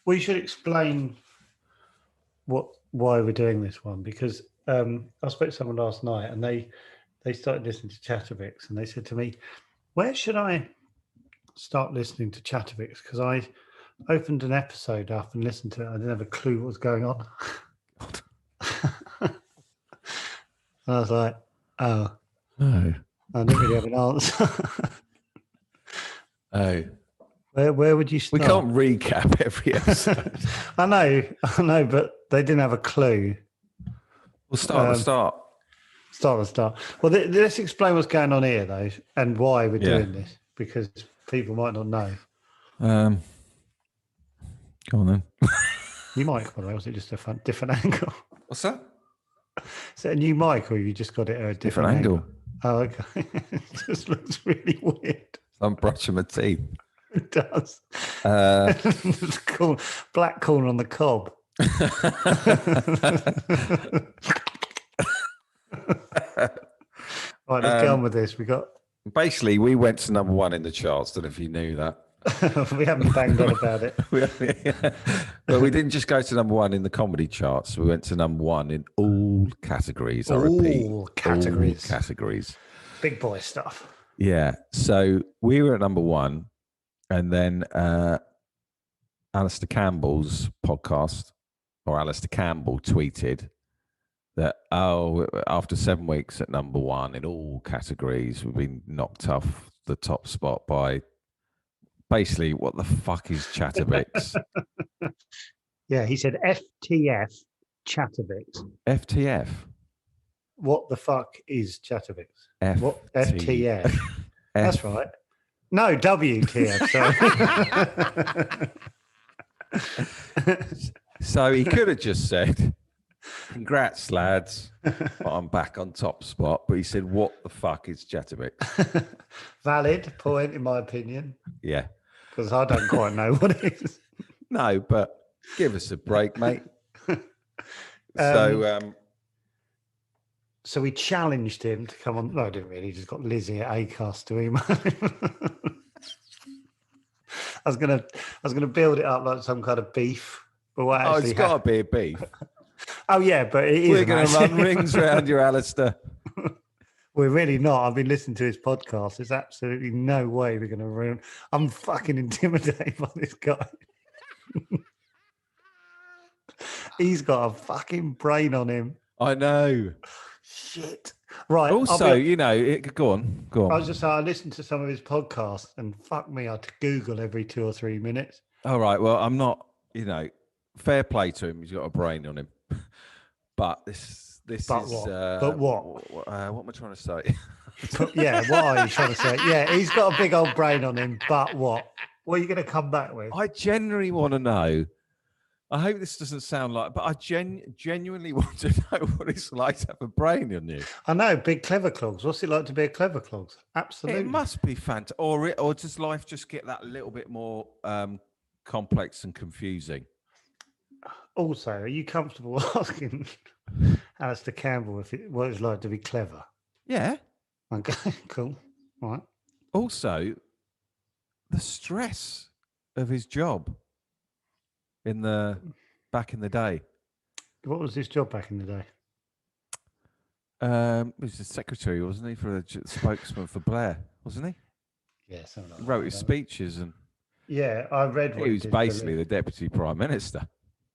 We should explain why we're doing this one, because I spoke to someone last night and they started listening to Chatterbox, and they said to me, where should I start listening to Chatterbox? Because I opened an episode up and listened to it. I didn't have a clue what was going on. And I was like, oh. No. I didn't really have an answer. Oh. Where would you start? We can't recap every episode. I know, but they didn't have a clue. We'll start at the start. Start. Well, let's explain what's going on here, though, and why we're doing this, because people might not know. Go on then. New mic, by the way, was it just a different angle? What's that? Is it a new mic, or you just got it at a different angle? Oh, okay. It just looks really weird. I'm brushing my teeth. It does. It's cool. Black corn on the cob. Right, let's go on with this. Basically, we went to number one in the charts. Don't know if you knew that. We haven't banged on about it. But we didn't just go to number one in the comedy charts. We went to number one in all categories. I repeat, all categories. Big boy stuff. Yeah. So we were at number one, and then Alistair Campbell's podcast, or Alistair Campbell, tweeted that, after 7 weeks at number one in all categories, we've been knocked off the top spot by basically, what the fuck is Chatterbox? Yeah, he said FTF Chatterbox. FTF? What the fuck is Chatterbox? What FTF? That's right. No, WTF, sorry. So he could have just said, congrats, lads, I'm back on top spot. But he said, what the fuck is Chatterbox? Valid point, in my opinion. Yeah. Because I don't quite know what it is. No, but give us a break, mate. So we challenged him to come on. No, I didn't really. He just got Lizzie at Acast to email him. I was gonna build it up like some kind of beef. But what it's got to be a beef. Oh yeah, but it is. We're going to run rings around you, Alistair. We're really not. I've been listening to his podcast. There's absolutely no way we're going to ruin. I'm fucking intimidated by this guy. He's got a fucking brain on him. I know. Shit. Right. Also, go on. I was just saying, I listened to some of his podcasts, and fuck me, I had to Google every 2 or 3 minutes. All right. Well, I'm not, fair play to him. He's got a brain on him. But this is... What? But what? What am I trying to say? Yeah, what are you trying to say? Yeah, he's got a big old brain on him, but what? What are you going to come back with? I genuinely want to know. I hope this doesn't sound like, but I genuinely want to know what it's like to have a brain on you. I know, big clever clogs. What's it like to be a clever clogs? Absolutely. It must be fantastic. Or does life just get that little bit more complex and confusing? Also, are you comfortable asking Alistair Campbell what it's like to be clever? Yeah. Okay, cool. All right. Also, the stress of his job back in the day. What was his job back in the day? He was the secretary, wasn't he, for the spokesman for Blair, wasn't he? Yeah, something like he wrote his speeches and. Yeah, I read. He was basically the deputy prime minister.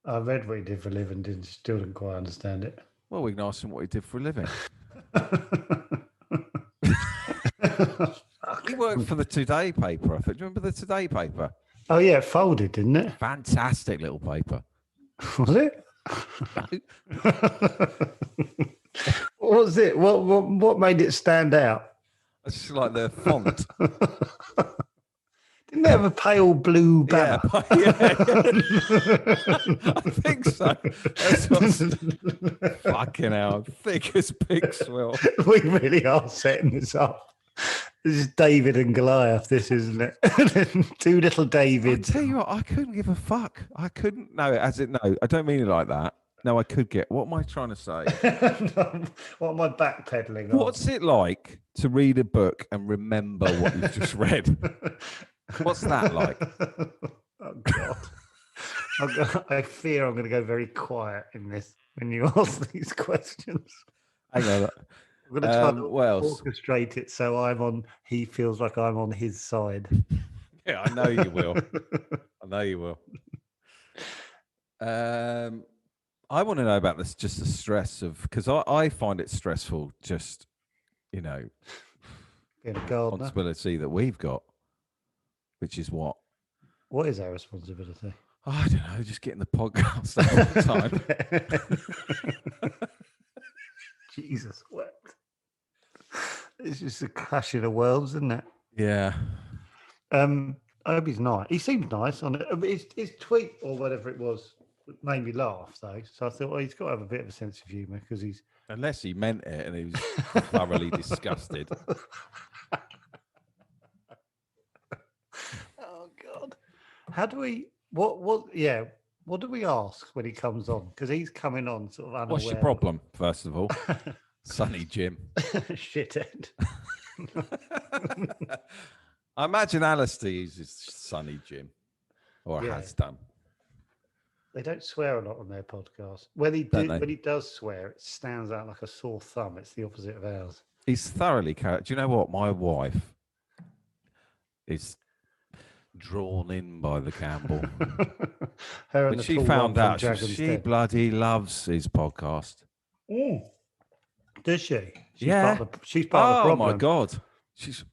I read what he did for a living. Still didn't quite understand it. Well, we can ask him what he did for a living. He worked for the Today paper. I think. Do you remember the Today paper? Oh yeah, it folded, didn't it? Fantastic little paper. Was it? What was it? What made it stand out? It's just like the font. Didn't they have a pale blue banner? Yeah. I think so. That's what's fucking hell. Thick as pig swill. We really are setting this up. This is David and Goliath, this, isn't it? Two little Davids. I tell you what, I couldn't give a fuck. I couldn't. No, I don't mean it like that. No, I could get. What am I trying to say? What am I backpedaling on? What's it like to read a book and remember what you've just read? What's that like? Oh, God. I fear I'm going to go very quiet in this when you ask these questions. Hang on. I'm going to try to what else? orchestrate it so he feels like I'm on his side. Yeah, I know you will. I know you will. I want to know about this, just the stress of, because I find it stressful, just, Being a gardener. Responsibility that we've got, which is what? What is our responsibility? I don't know, just getting the podcast out all the time. Jesus, what? It's just a clash of the worlds, isn't it? Yeah. I hope he's nice. He seemed nice on it. His tweet or whatever it was made me laugh, though. So I thought, well, he's got to have a bit of a sense of humour because he's. Unless he meant it and he was thoroughly disgusted. Oh God! How do we? What? Yeah. What do we ask when he comes on? Because he's coming on sort of unaware. What's your problem, first of all? Sonny Jim. Shithead. I imagine Alistair uses Sonny Jim, or has done. They don't swear a lot on their podcast. When he does swear, it stands out like a sore thumb. It's the opposite of ours. He's thoroughly. Do you know what? My wife is drawn in by the Campbell. When she found out, she bloody loves his podcast. Mm. Does she? She's part of the problem. Oh my God. She's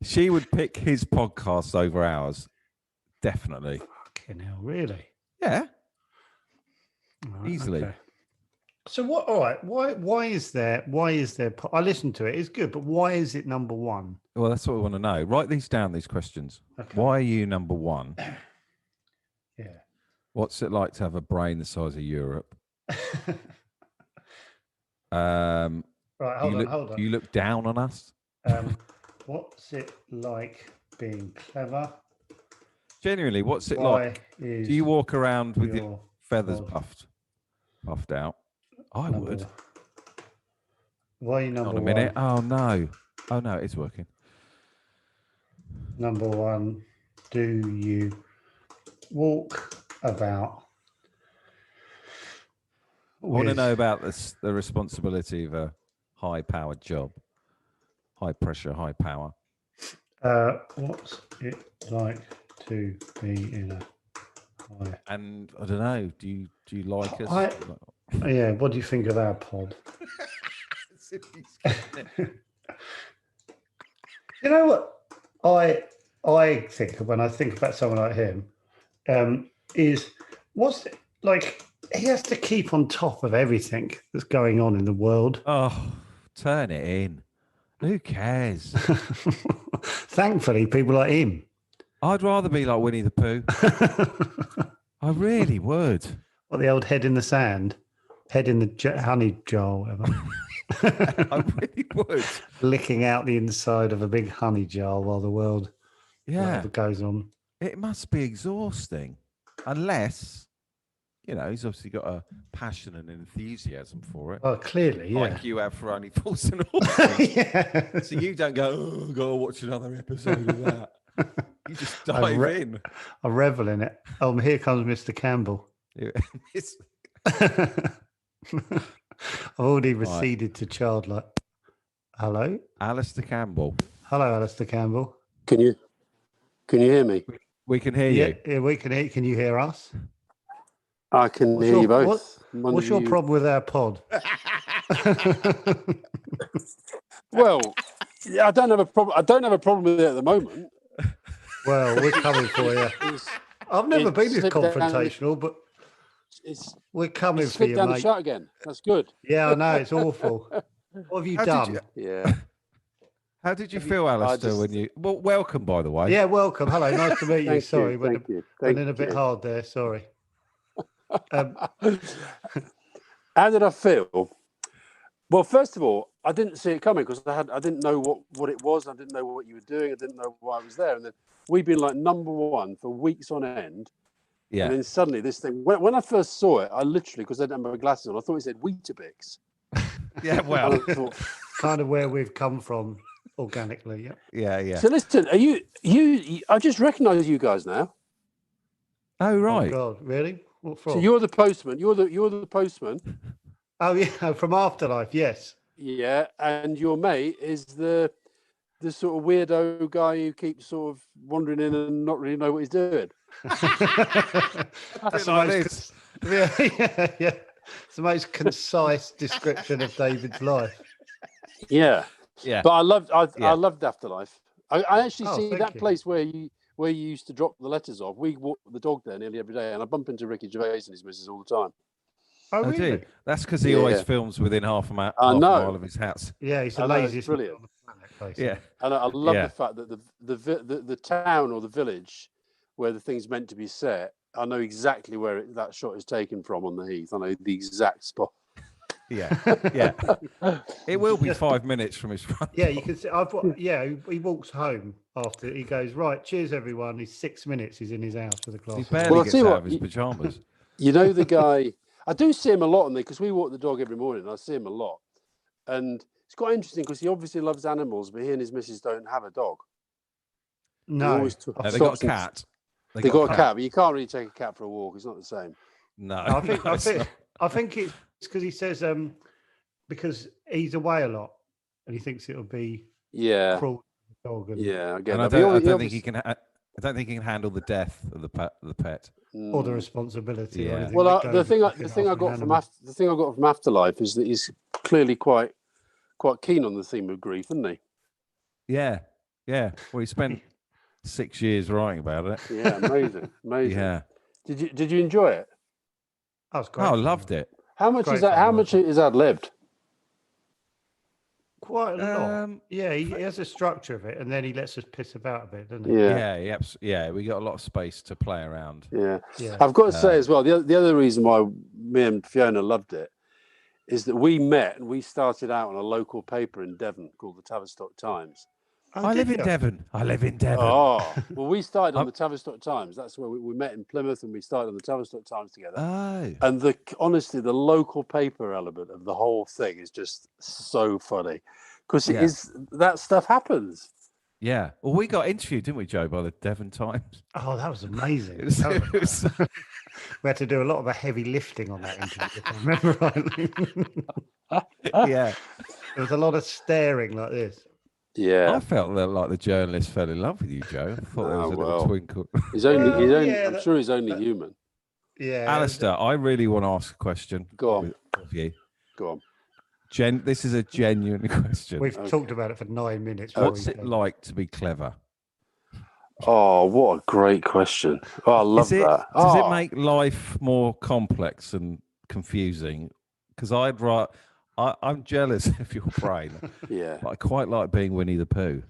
she would pick his podcast over ours. Definitely. Fucking hell, really? Yeah. Right, easily. Okay. So what? All right. Why is there? I listened to it. It's good, but why is it number one? Well, that's what we want to know. Write these down. These questions. Okay. Why are you number one? Yeah. What's it like to have a brain the size of Europe? Right. Hold on. Do you look down on us? What's it like being clever? Genuinely, what's it like? Do you walk around with your feathers puffed out? I would. Why are you number one? Hold on a minute. Oh no, it's working. Number one, do you walk about? I want to know about the responsibility of a high-powered job. High pressure, high power. What's it like to be in a high? And I don't know. Do you like us? Yeah. What do you think of our pod? You know what I think when I think about someone like him is what's it like? He has to keep on top of everything that's going on in the world. Oh, turn it in. Who cares? Thankfully, people like him. I'd rather be like Winnie the Pooh. I really would. What, the old head in the sand? Head in the honey jar, whatever. I really would. Licking out the inside of a big honey jar while the world goes on. It must be exhausting. Unless, he's obviously got a passion and enthusiasm for it. Oh, clearly, yeah. Like you have for Only Fools and Horses. Yeah. So you don't go, I've got to watch another episode of that. You just dive in. I revel in it. Oh, here comes Mr. Campbell. I've already receded to childlike. Hello? Alistair Campbell. Hello, Alistair Campbell. Can you hear me? We can hear you. Yeah, we can hear. Can you hear us? I can hear you both. What's your problem with our pod? Well, I don't have a problem. I don't have a problem with it at the moment. Well, we're coming for you. I've never been this confrontational, but we're coming for you, down mate. The shot again. That's good. Yeah, I know. It's awful. What have you done? How did you feel, Alistair, when you... Well, welcome, by the way. Yeah, welcome. Hello, nice to meet you. Sorry, Thank you. Went in a bit hard there. Sorry. How did I feel? Well, first of all, I didn't see it coming because I didn't know what it was. I didn't know what you were doing. I didn't know why I was there. And then we've been like number one for weeks on end. Yeah. And then suddenly this thing, when I first saw it, I literally, because I didn't have my glasses on, I thought it said Weetabix. Yeah, well, kind of where we've come from organically. Yeah. Yeah. So listen, are you I just recognize you guys now. Oh Oh right. God, really? What from? So you're the postman. You're the postman. Oh yeah, from Afterlife. Yes. Yeah, and your mate is the sort of weirdo guy who keeps sort of wandering in and not really know what he's doing. That's the like most. Yeah. It's the most concise description of David's life. Yeah, Yeah. but I Yeah. loved Afterlife. I actually Oh, see thank that you. place where you used to drop the letters off. We walk the dog there nearly every day, and I bump into Ricky Gervais and his missus all the time. Oh, I really? do. That's because he always Yeah. films within half a I half a know. mile of his house. Yeah, he's the I know, it's laziest man brilliant. on the planet, basically. Yeah. And I love Yeah. the fact that the town or the village where the thing's meant to be set, I know exactly where that shot is taken from on the heath. I know the exact spot. Yeah. Yeah. It will be 5 minutes from his front. Yeah, you can see. He walks home after he goes, right, cheers, everyone. He's 6 minutes. He's in his house with a glass He of barely wine. Well, I'll gets tell you out what, of his pajamas. You know the guy. I do see him a lot on there because we walk the dog every morning. I see him a lot, and it's quite interesting because he obviously loves animals, but he and his missus don't have a dog. He No. always They got a cat. They got a cat, but you can't really take a cat for a walk. It's not the same. No. I think no, I it's think not. I think it's because he says because he's away a lot and he thinks it'll be Yeah, cruel to the dog. And, yeah, I get And that. I don't He think he can. I don't think he can handle the death of the pet. or the responsibility. Yeah. Or anything Well, that the goes thing with looking I after an got from animal. Afterlife is that he's clearly quite keen on the theme of grief, isn't he? Yeah. Yeah. Well, he spent 6 years writing about it. Yeah, amazing. Yeah. Did you enjoy it? That was great. Oh, I fun. loved it. How much Great is that? fun, How wasn't much it? is that lived? Quite a lot. Yeah, he has a structure of it, and then he lets us piss about a bit, doesn't he? Yeah. Yeah. We got a lot of space to play around. Yeah. Yeah. I've got to say as well, the other reason why me and Fiona loved it is that we met and we started out on a local paper in Devon called the Tavistock Times. Oh, I did live in you? Devon. I live in Devon. Oh, well, we started on the Tavistock Times. That's where we met in Plymouth, and we started on the Tavistock Times together. Oh. And honestly, the local paper element of the whole thing is just so funny because it is that stuff happens. Yeah. Well, we got interviewed, didn't we, Joe, by the Devon Times? Oh, that was amazing. It was- We had to do a lot of the heavy lifting on that interview, if I remember rightly. yeah. There was a lot of staring like this. Yeah, I felt that like the journalist fell in love with you, Joe. I thought there was a little twinkle. he's only. yeah, I'm sure he's only human. Yeah. Alistair, I really want to ask a question. Go on. Of you. Go on. This is a genuine question. We've talked about it for 9 minutes. What's it like to be clever? Oh, what a great question! Oh, I love that. Does it make life more complex and confusing? Because I'm jealous of your brain. Yeah. But I quite like being Winnie the Pooh.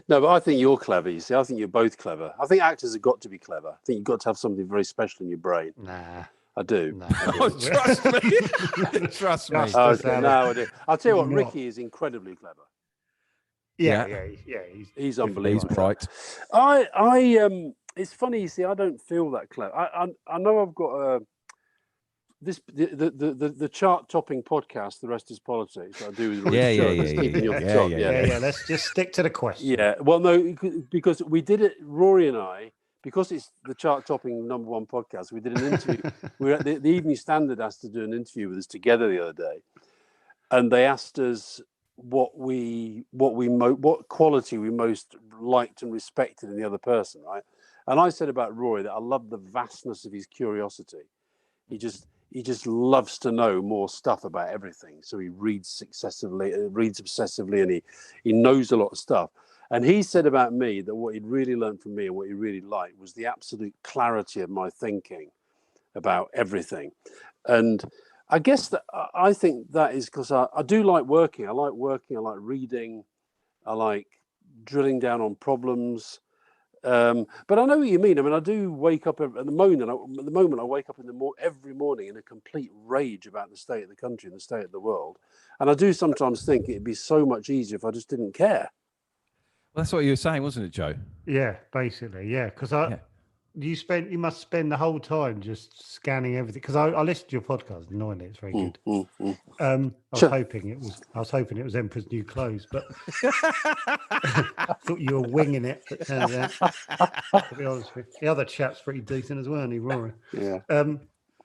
No, but I think you're clever. You see, I think you're both clever. I think actors have got to be clever. I think you've got to have something very special in your brain. Nah. I do. Nah. Oh, trust me. Trust me. Okay, no, I do. I'll tell you what, Not. Ricky is incredibly clever. Yeah. He's unbelievable. He's bright. It's funny, you see, I don't feel that clever. I know I've got the chart topping podcast, The Rest is Politics, that I do with Rory Stewart, that's keeping you off the top. Yeah. Let's just stick to the question. Yeah. Well, no, because we did it, Rory and I, because it's the chart topping #1 podcast, we did an interview. We were at the Evening Standard asked to do an interview with us together the other day. And they asked us what quality we most liked and respected in the other person, right? And I said about Rory that I love the vastness of his curiosity. He just loves to know more stuff about everything. So he reads obsessively, and he knows a lot of stuff. And he said about me that what he'd really learned from me and what he really liked was the absolute clarity of my thinking about everything. And I guess that I think that is because I do like working. I like working. I like reading. I like drilling down on problems. But I know what you mean. I mean, I do wake up at the moment. I wake up every morning in a complete rage about the state of the country and the state of the world. And I do sometimes think it'd be so much easier if I just didn't care. Well, that's what you were saying, wasn't it, Joe? Yeah, basically, yeah. Because you must spend the whole time just scanning everything, because I listened to your podcast. Annoyingly, it's very good. I was hoping it was Emperor's New Clothes, but I thought you were winging it. But turns out, to be honest with you, the other chap's pretty decent as well, isn't he, Rory? Yeah.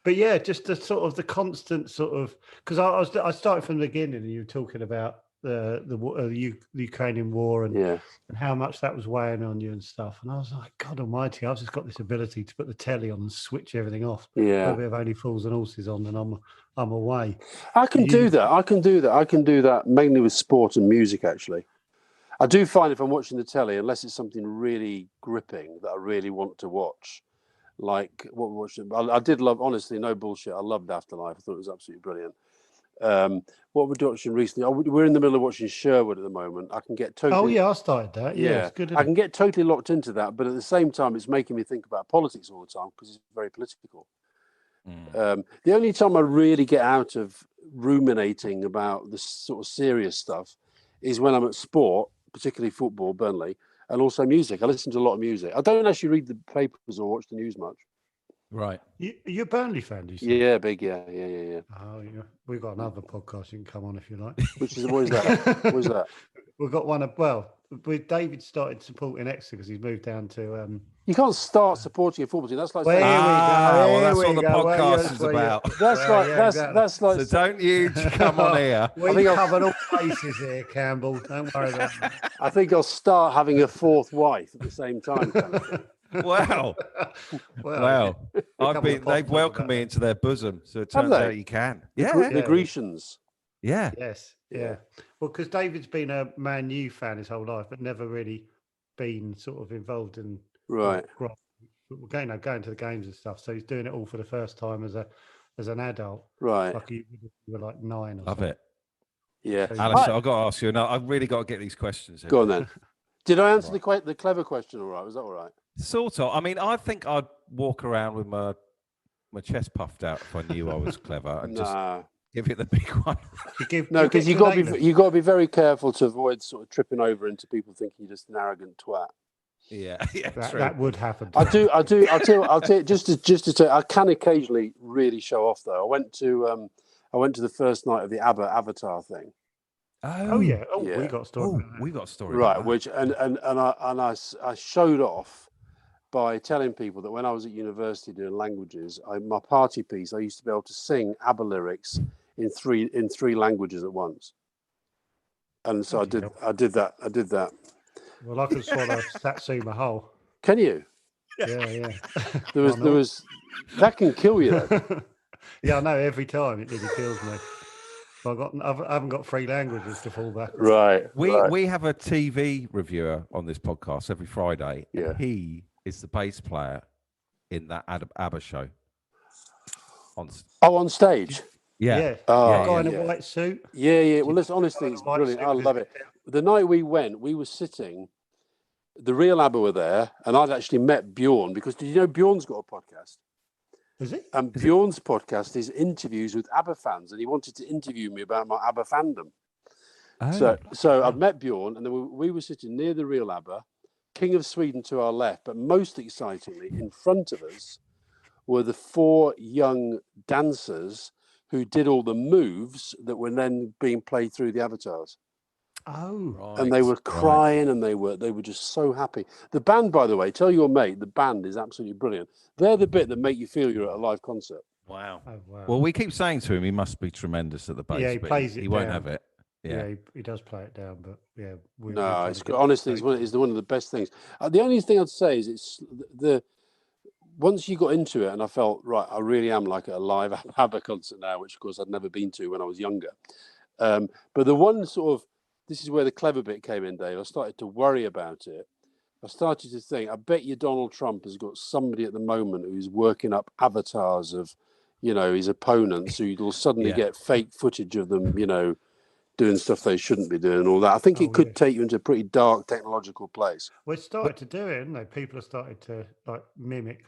But yeah, just the sort of the constant sort of, because I started from the beginning, and you were talking about the Ukrainian war and how much that was weighing on you and stuff, and I was like, God Almighty, I've just got this ability to put the telly on and switch everything off. Put a bit of Only Fools and Horses on, and I'm away. I can do that. I can do that mainly with sport and music. Actually, I do find if I'm watching the telly, unless it's something really gripping that I really want to watch. Like what we're watching, I did love, honestly, no bullshit. I loved Afterlife. I thought it was absolutely brilliant. What we're watching recently, we're in the middle of watching Sherwood at the moment. I can get totally. Oh yeah, I started that. Yeah, it's good. I can get totally locked into that, but at the same time, it's making me think about politics all the time because it's very political. The only time I really get out of ruminating about the sort of serious stuff is when I'm at sport, particularly football, Burnley. And also music. I listen to a lot of music. I don't actually read the papers or watch the news much. Right. You're a Burnley fan, do you say? Yeah, big, yeah. Oh, yeah. We've got another podcast you can come on if you like. What is that? What is that? We've got one with David started supporting Exeter because he's moved down to. You can't start supporting a football team. That's like saying, well, that's what the podcast is about. That's like. So don't you come on here. We cover all bases here, Campbell. Don't worry about it. I think I'll start having a fourth wife at the same time. Kind of thing. Wow. They've welcomed me into their bosom, so it turns out you can. The Grecians. Yeah. Yes. Yeah. Well, because David's been a Man U fan his whole life, but never really been sort of involved in going to the games and stuff. So he's doing it all for the first time as an adult. Right. Like you were like 9 or Love something. it. Yeah. So Alistair, I've got to ask you. No, I've really got to get these questions in. Go on then. Did I answer the clever question all right? Was that all right? Sort of. I mean, I think I'd walk around with my chest puffed out if I knew I was clever and just give it the big one. Because you got to be very careful to avoid sort of tripping over into people thinking you're just an arrogant twat. Yeah, that would happen. I'll tell you, just to tell you, I can occasionally really show off though. I went to the first night of the ABBA Avatar thing. Oh yeah. We got a story. We got a story. Right, which I showed off by telling people that when I was at university doing languages, my party piece, I used to be able to sing ABBA lyrics in three languages at once. And so I did that. Well, I can swallow Satsuma whole. Can you? Yeah. There was that can kill you though. Yeah, I know. Every time it nearly kills me. I haven't got 3 languages to fall back. Right. We have a TV reviewer on this podcast every Friday. Yeah. And he is the bass player in that ABBA show. On stage? Yeah. Guy in a white suit. Yeah. Well, listen, honestly, it's brilliant. I love it. The night we went, we were sitting, the real ABBA were there, and I'd actually met Bjorn, because did you know Bjorn's got a podcast? Is it? And Bjorn's podcast is interviews with ABBA fans, and he wanted to interview me about my ABBA fandom. So I'd met Bjorn, and then we were sitting near the real ABBA, King of Sweden to our left, but most excitingly, in front of us were the 4 young dancers who did all the moves that were then being played through the avatars. Oh, right. And they were crying, and they were just so happy. The band, by the way, tell your mate, the band is absolutely brilliant. They're the bit that make you feel you're at a live concert. Wow. Oh, wow. Well, we keep saying to him he must be tremendous at the bass. Yeah, he plays it. He won't have it. Yeah, he does play it down, but yeah. It's honestly, it's one of the best things. The only thing I'd say is it's the once you got into it, and I felt right, I really am like at a live ABBA concert now, which of course I'd never been to when I was younger. But the one sort of, this is where the clever bit came in, Dave. I started to worry about it. I started to think, I bet you Donald Trump has got somebody at the moment who's working up avatars of, his opponents, who will suddenly get fake footage of them, doing stuff they shouldn't be doing and all that. I think it could take you into a pretty dark technological place. Well, it started to do it, haven't they? People have started to mimic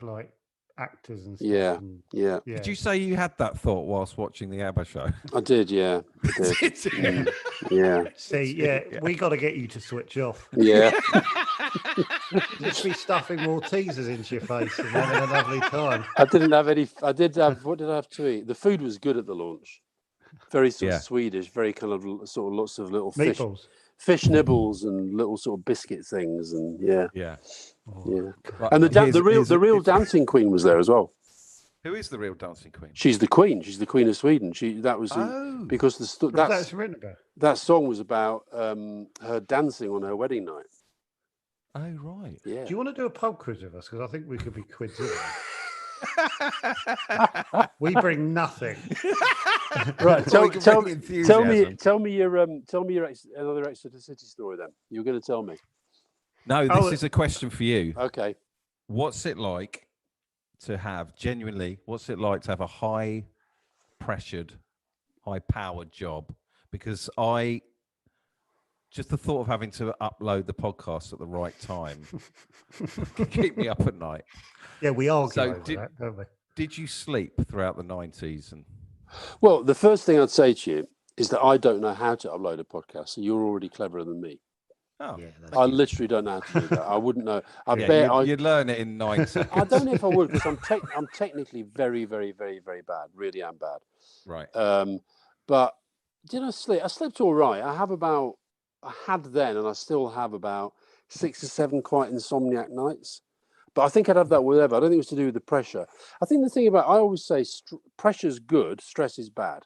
actors and stuff. Yeah, and, yeah. Did you say you had that thought whilst watching the ABBA show? I did, yeah. I did. Did you? Yeah. See, we got to get you to switch off. Yeah. Just be stuffing more teasers into your face and having a lovely time. I didn't have any. I did have. What did I have to eat? The food was good at the launch. Very sort of Swedish. Very kind of sort of lots of little fish nibbles and little sort of biscuit things, and yeah. Right. And the real dancing queen was there as well. Who is the real dancing queen? She's the queen. She's the queen of Sweden. Because that song was about her dancing on her wedding night. Oh right. Yeah. Do you want to do a pub quiz with us? Because I think we could be quids. We bring nothing. Right. Tell me your another Exeter City story. Then you were going to tell me. No, this is a question for you. Okay. What's it like to have What's it like to have a high-pressured, high-powered job? Because just the thought of having to upload the podcast at the right time can keep me up at night. Yeah, we argue over that, don't we? Did you sleep throughout the 90s? Well, the first thing I'd say to you is that I don't know how to upload a podcast, so you're already cleverer than me. Oh, yeah, I literally don't know how to do that. I wouldn't know. You'd learn it in 9 seconds. I don't know if I would, because I'm technically very, very, very, very bad. Really am bad. Right. But did I sleep? I slept all right. I had then, and I still have about 6 or 7 quite insomniac nights. But I think I'd have that whatever. I don't think it was to do with the pressure. I think the thing I always say, pressure's good, stress is bad.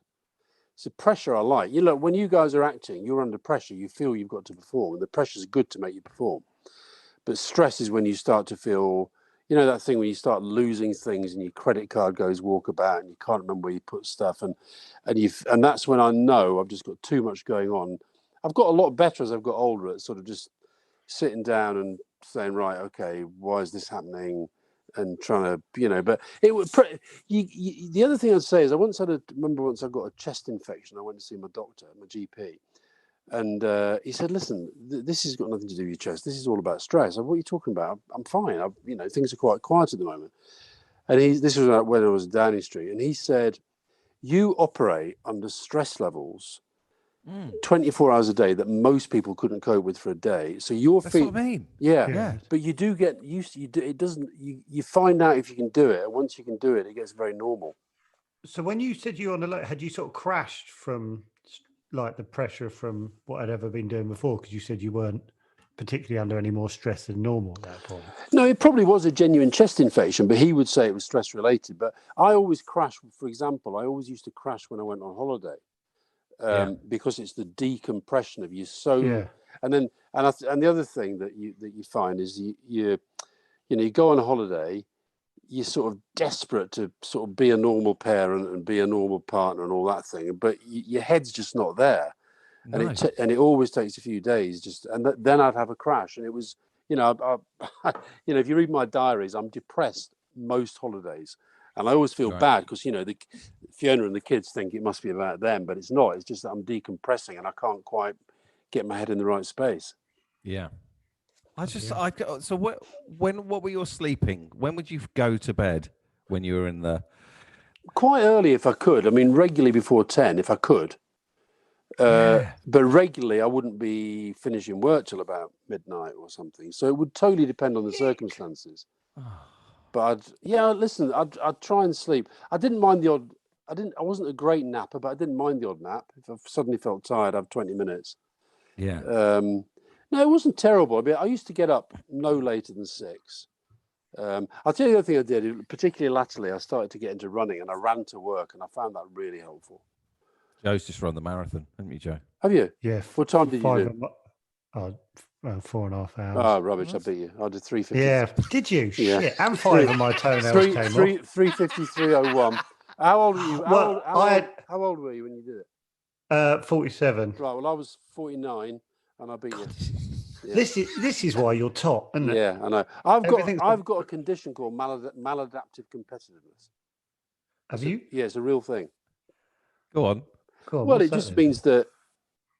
So pressure I like. When you guys are acting, you're under pressure. You feel you've got to perform, and the pressure's good to make you perform. But stress is when you start to feel, that thing when you start losing things and your credit card goes walkabout and you can't remember where you put stuff, and that's when I know I've just got too much going on. I've got a lot better as I've got older at sort of just sitting down and saying, right, okay, why is this happening? And trying to, but it would. The other thing I'd say is I once I got a chest infection. I went to see my doctor, my GP, and he said, "Listen, this has got nothing to do with your chest. This is all about stress." I said, "What are you talking about? I'm fine. Things are quite quiet at the moment." And this was when I was at Downing Street, and he said, "You operate under stress levels 24 hours a day that most people couldn't cope with for a day. So That's what I mean. Yeah. But you do get used to it. You find out if you can do it. And once you can do it, it gets very normal." So when you said you were on had you sort of crashed from like the pressure from what I'd ever been doing before? Because you said you weren't particularly under any more stress than normal at that point. No, it probably was a genuine chest infection, but he would say it was stress related. But I always crash. For example, I always used to crash when I went on holiday. Because it's the decompression of you. And the other thing that you find is you go on a holiday, you're sort of desperate to sort of be a normal parent and be a normal partner and all that thing, but your head's just not there. Nice. And it always takes a few days then I'd have a crash. And it was, if you read my diaries, I'm depressed most holidays. And I always feel bad because, Fiona and the kids think it must be about them, but it's not. It's just that I'm decompressing and I can't quite get my head in the right space. Yeah. So what were you sleeping? When would you go to bed when you were in the... Quite early if I could. I mean, regularly before 10 if I could. But regularly I wouldn't be finishing work till about midnight or something. So it would totally depend on the circumstances. But I'd try and sleep. I didn't mind the odd. I wasn't a great napper, but I didn't mind the odd nap. If I suddenly felt tired, I'd have 20 minutes. Yeah. No, it wasn't terrible. I mean, I used to get up no later than 6. I'll tell you the other thing I did, particularly latterly. I started to get into running, and I ran to work, and I found that really helpful. Joe's just run the marathon, haven't you, Joe? Have you? Yeah. What time did you do? 4.5 hours. Oh, rubbish! I beat you. I did 3:50. Yeah, did you? Yeah. Shit, and 5 of my toenails came off. 3:53:01. How old were you? How old were you when you did it? 47. Right. Well, I was 49, and I beat you. Yeah. This is why you're top, isn't it? Yeah, I know. I've got a condition called maladaptive competitiveness. Have you? Yeah, it's a real thing. Go on. Well, it just means that,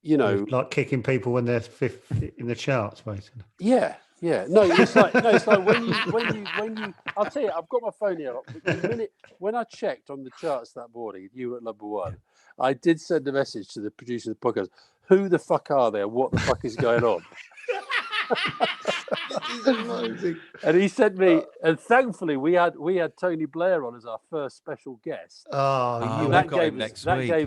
like kicking people when they're fifth in the charts, basically. Yeah. Yeah, no, it's like when you. I'll tell you, I've got my phone here. The minute when I checked on the charts that morning, you were at number one. I did send a message to the producer of the podcast. Who the fuck are they? What the fuck is going on? This is amazing. And he sent me, and thankfully we had Tony Blair on as our first special guest. Oh, that gave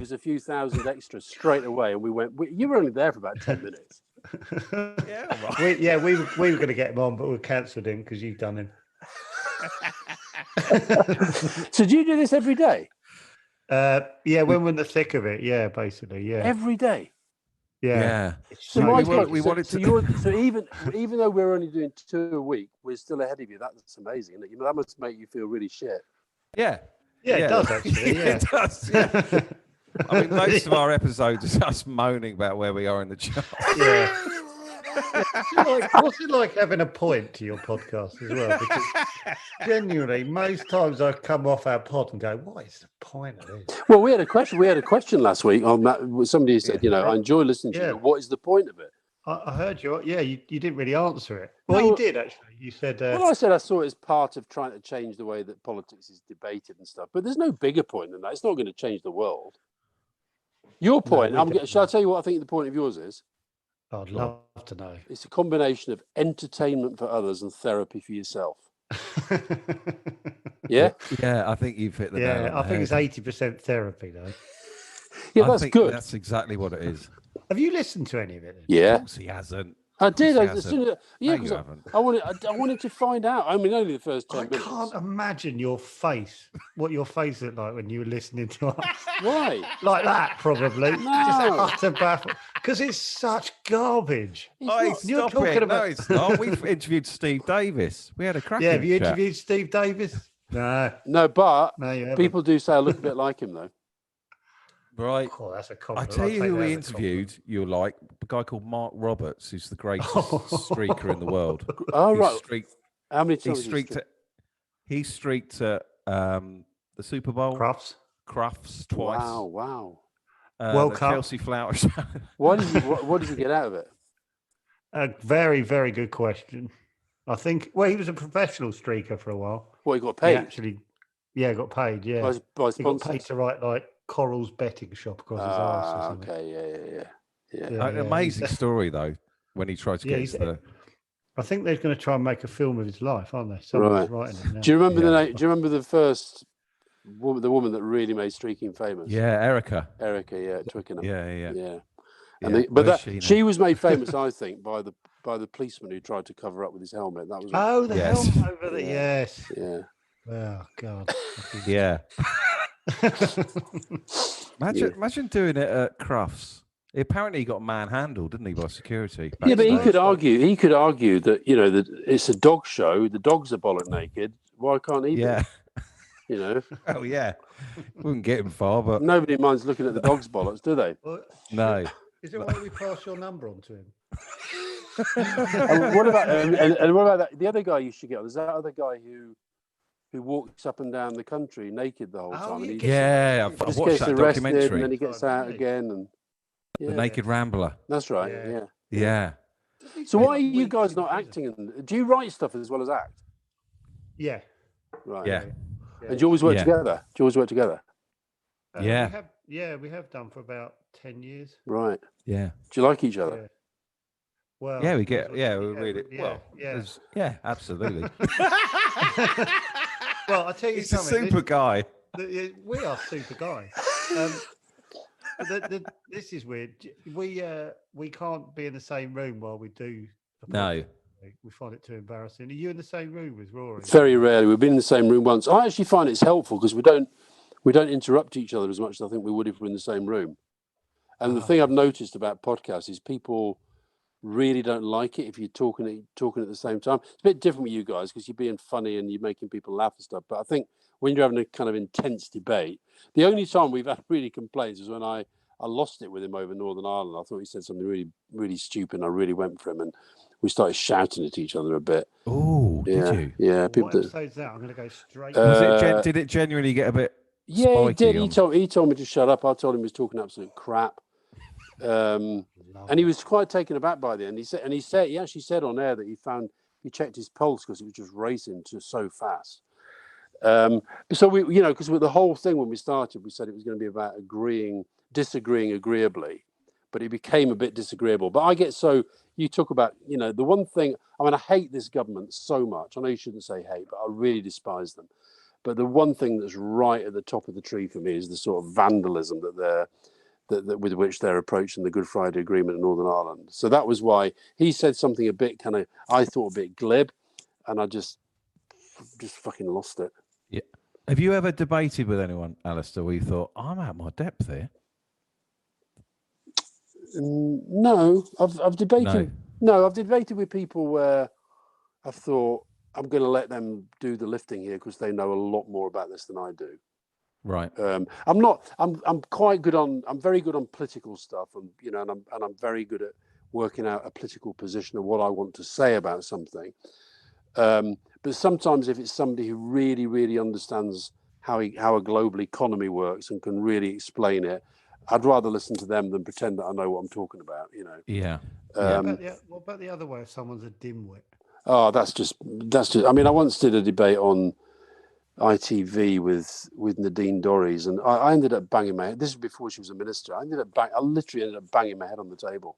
us a few thousand extras straight away, and we went. You were only there for about 10 minutes. Yeah, right. we were going to get him on, but we cancelled him because you've done him. So do you do this every day? Yeah, when we're in the thick of it. Yeah, basically, yeah. Every day. Yeah. So even though we're only doing 2 a week, we're still ahead of you. That's amazing, isn't it? That must make you feel really shit. Yeah. Yeah, it does actually. Yeah. It does. Yeah. I mean, most of our episodes is us moaning about where we are in the chart. Yeah. What's it like having a point to your podcast as well? Because genuinely, most times I come off our pod and go, "What is the point of this?" Well, we had a question last week on that. Somebody said, I enjoy listening to you. What is the point of it? I heard you. Yeah, you didn't really answer it. Well, you did actually. You said. I said I saw it as part of trying to change the way that politics is debated and stuff. But there's no bigger point than that. It's not going to change the world. Your point. Shall I tell you what I think the point of yours is? I'd love to know. It's a combination of entertainment for others and therapy for yourself. Yeah? Yeah, I think you've hit the nail on the I think head. it's 80% therapy, though. Yeah, that's good. That's exactly what it is. Have you listened to any of it? Then? Yeah. Of course he hasn't. I did. Because I wanted to find out. I mean, only the first 10 minutes. I can't imagine your face, what your face looked like when you were listening to us. Why? Like that, probably. No. Just utter baffle. Because it's such garbage. You're talking about... No, it's not. We've interviewed Steve Davis. We had a cracking have you chat. interviewed Steve Davis? No, but you people do say I look a bit like him, though. Right. Oh, that's a I compliment. tell you who we interviewed, you'll like, a guy called Mark Roberts, who's the greatest streaker in the world. Oh, right. How many times he streaked at the Super Bowl? Crufts twice. Wow. World Cup. Chelsea Flowers. What did he get out of it? A very, very good question. I think, he was a professional streaker for a while. Well, he got paid? Got paid, yeah. By he got paid to write, like, Coral's betting shop across his arse or something. Okay, yeah. An amazing story, though, when he tried to get into the... I think they're going to try and make a film of his life, aren't they? Someone's writing it now. Do you remember the name? Do you remember the first the woman that really made streaking famous? Yeah, Erica, at Twickenham. Yeah. And she was made famous, I think, by the policeman who tried to cover up with his helmet. That was helmet over there. Yes. Yeah. Oh God. Yeah. Imagine doing it at Crufts. Apparently, he got manhandled, didn't he, by security? Yeah, but he could argue that that it's a dog show. The dogs are bollock naked. Why can't he? Yeah. Oh yeah. Wouldn't get him far, but nobody minds looking at the dog's bollocks, do they? No. Is it why we pass your number on to him? And what about that? The other guy you should get on. There's that other guy who walks up and down the country naked the whole time. I've watched that documentary. And then he gets out again. And The Naked Rambler. That's right. Yeah. So why are you guys not acting? Do you write stuff as well as act? Yeah. Right. Yeah. And do you always work together? We have done for about 10 years. Right. Yeah. Do you like each other? Yeah. Well, we get. We really. Absolutely. Well, I'll tell you He's something. a super guy. We are super guys. This is weird. We can't be in the same room while we do. No. We find it too embarrassing. Are you in the same room with Rory? Very rarely. We've been in the same room once. I actually find it's helpful because we don't interrupt each other as much as I think we would if we were in the same room. And the thing I've noticed about podcasts is people really don't like it if you're talking at the same time. It's a bit different with you guys because you're being funny and you're making people laugh and stuff. But I think when you're having a kind of intense debate, the only time we've had really complaints is when I lost it with him over Northern Ireland. I thought he said something really, really stupid. And I really went for him, and we started shouting at each other a bit. Oh, did you? Yeah. What episode's that? I'm going to go straight. Did it genuinely get a bit? Yeah, he did. He told me to shut up. I told him he was talking absolute crap. And he was quite taken aback by the end. He actually said on air that he found he checked his pulse because it was just racing just so fast. So we, because with the whole thing when we started, we said it was going to be about disagreeing agreeably, but it became a bit disagreeable. But you talk about, the one thing, I hate this government so much. I know you shouldn't say hate, but I really despise them. But the one thing that's right at the top of the tree for me is the sort of vandalism that with which they're approaching the Good Friday Agreement in Northern Ireland. So that was why he said something a bit I thought a bit glib, and I just fucking lost it. Yeah. Have you ever debated with anyone, Alistair, where you thought, I'm out of my depth here? No, I've debated. No, I've debated with people where I thought I'm going to let them do the lifting here because they know a lot more about this than I do. Right. I'm not. I'm quite good on. I'm very good on political stuff, and I'm very good at working out a political position of what I want to say about something. But sometimes, if it's somebody who really, really understands how a global economy works and can really explain it, I'd rather listen to them than pretend that I know what I'm talking about. Yeah. What about the other way if someone's a dimwit? Oh, that's just. I mean, I once did a debate on ITV with Nadine Dorries, and I ended up banging my head. This is before she was a minister. I literally ended up banging my head on the table.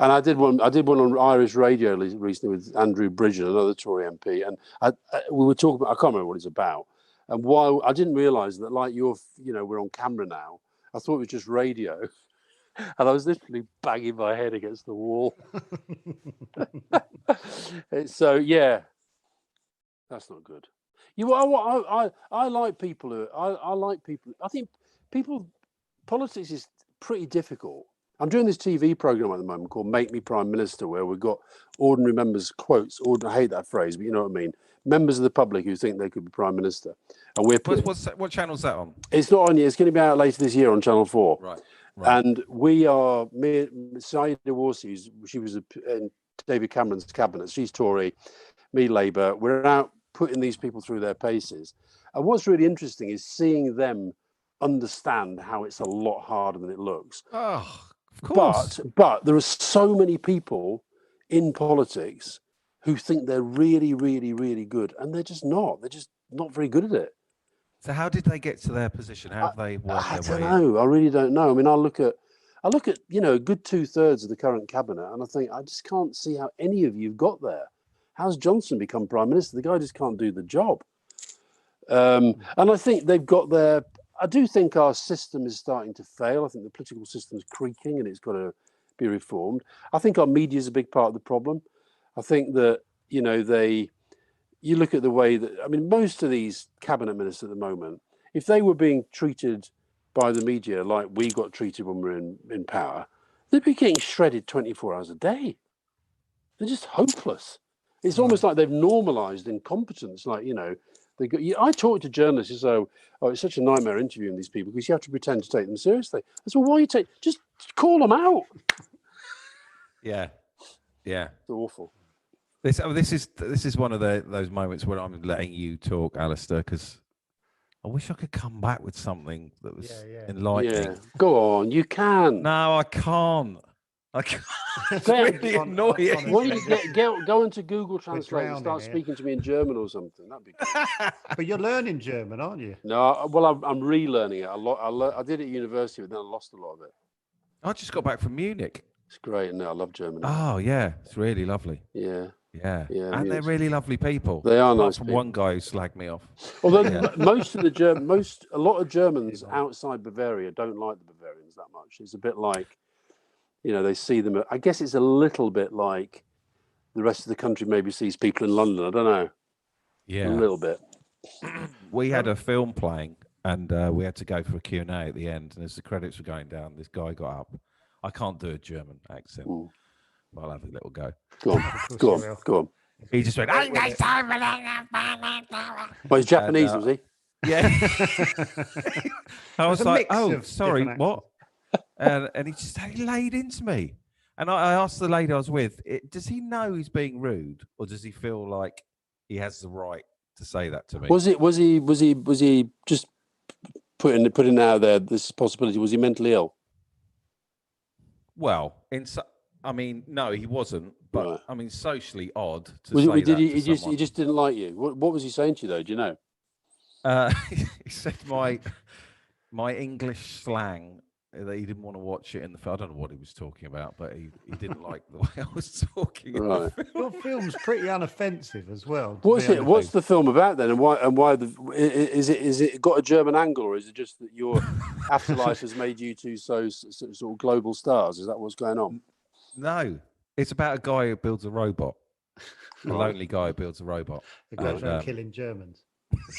And I did one on Irish radio recently with Andrew Bridgen, another Tory MP, and we were talking about. I can't remember what it's about. And while I didn't realise that, like we're on camera now. I thought it was just radio, and I was literally banging my head against the wall. So yeah, that's not good. I like people I like people. I think politics is pretty difficult. I'm doing this TV program at the moment called Make Me Prime Minister, where we've got ordinary members quotes. I hate that phrase, but you know what I mean. Members of the public who think they could be Prime Minister, and what channel's that on? It's not on yet. It's going to be out later this year on Channel 4. Right. And we are Saida Warsi, she was in David Cameron's cabinet. She's Tory, me Labour. We're out putting these people through their paces. And what's really interesting is seeing them understand how it's a lot harder than it looks. Oh, of course. But there are so many people in politics who think they're really, really, really good, and they're just not. They're just not very good at it. So how did they get to their position? How have they worked I their way don't know. I really don't know. I mean, I look at a good 2/3 of the current cabinet, and I think I just can't see how any of you got there. How's Johnson become Prime Minister? The guy just can't do the job. And I think they've got their. I do think our system is starting to fail. I think the political system is creaking, and it's got to be reformed. I think our media is a big part of the problem. I think that you look at the way that, I mean, most of these cabinet ministers at the moment, if they were being treated by the media like we got treated when we were in power, they'd be getting shredded 24 hours a day. They're just hopeless. It's almost like they've normalized incompetence. Like, I talk to journalists who say, oh, it's such a nightmare interviewing these people because you have to pretend to take them seriously. I said, well, why just call them out? Yeah. It's awful. This is one of those moments where I'm letting you talk, Alistair, because I wish I could come back with something that was enlightening. Yeah. Go on, you can. No, I can't. It's really annoying. Why don't you go into Google Translate and start speaking to me in German or something? That'd be good. But you're learning German, aren't you? No, well, I'm relearning it a lot. I did it at university, but then I lost a lot of it. I just got back from Munich. It's great. No, I love Germany. Oh yeah, it's really lovely. Yeah. And they're really lovely people. They are apart nice from people. One guy who slagged me off. Although a lot of Germans outside Bavaria don't like the Bavarians that much. It's a bit like, they see them. I guess it's a little bit like the rest of the country maybe sees people in London. I don't know. Yeah, a little bit. We had a film playing, and we had to go for a Q&A at the end. And as the credits were going down, this guy got up. I can't do a German accent. But I'll have a little go. Go on. He just went. Well, he's Japanese, was he? Yeah. I was like, sorry, different what? And he laid into me. And I asked the lady I was with, does he know he's being rude, or does he feel like he has the right to say that to me? Was he just putting out there this possibility? Was he mentally ill? Well, I mean, no, he wasn't. But Right. I mean, socially odd to Was say it, that he to just someone. didn't like you? What was he saying to you though? Do you know? He said my English slang that he didn't want to watch it in the film. I don't know what he was talking about, but he didn't like the way I was talking. Right. Your film's pretty unoffensive as well. What's it? What's the film about then, and why? And why is it got a German angle, or is it just that your afterlife has made you two so sort of global stars? Is that what's going on? No, it's about a guy who builds a robot. A Right. lonely guy who builds a robot. It goes And, around killing Germans.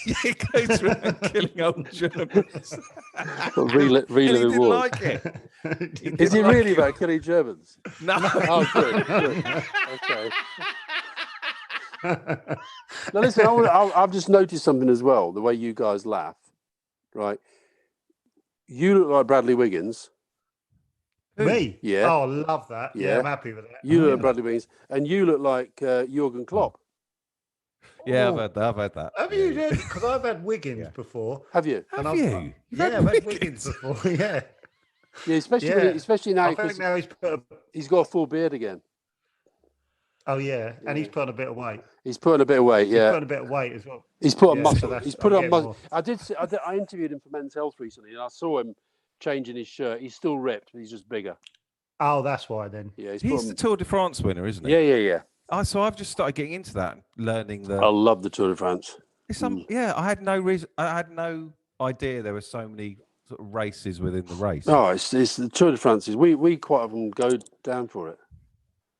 Yeah, he goes around killing old Germans. Reliving And he didn't wars. like it. Is didn't it like really it. about killing Germans? No. Oh, good. Okay. Now listen, I've just noticed something as well. The way you guys laugh, right? You look like Bradley Wiggins. Me? Yeah. Oh, love that. Yeah, I'm happy with that. You look like Bradley Wiggins, and you look like Jurgen Klopp. Yeah, I've had that. Have you? Because I've had Wiggins before. Have you? Have you? Yeah, I've had Wiggins before. Yeah. Yeah, especially now. I think now he's got a full beard again. Oh yeah, and he's put on a bit of weight. He's putting a bit of weight. Yeah, he's put on a bit of weight as well. He's put on Yeah, muscle. so He's put on muscle. more. I interviewed him for Men's Health recently, and I saw him changing his shirt. He's still ripped, but he's just bigger. Oh, that's why then. Yeah, he's the Tour de France winner, isn't he? Yeah. So I've just started getting into that, learning the. I love the Tour de France. Yeah, I had no reason. I had no idea there were so many sort of races within the race. Oh, it's the Tour de France. We quite often go down for it.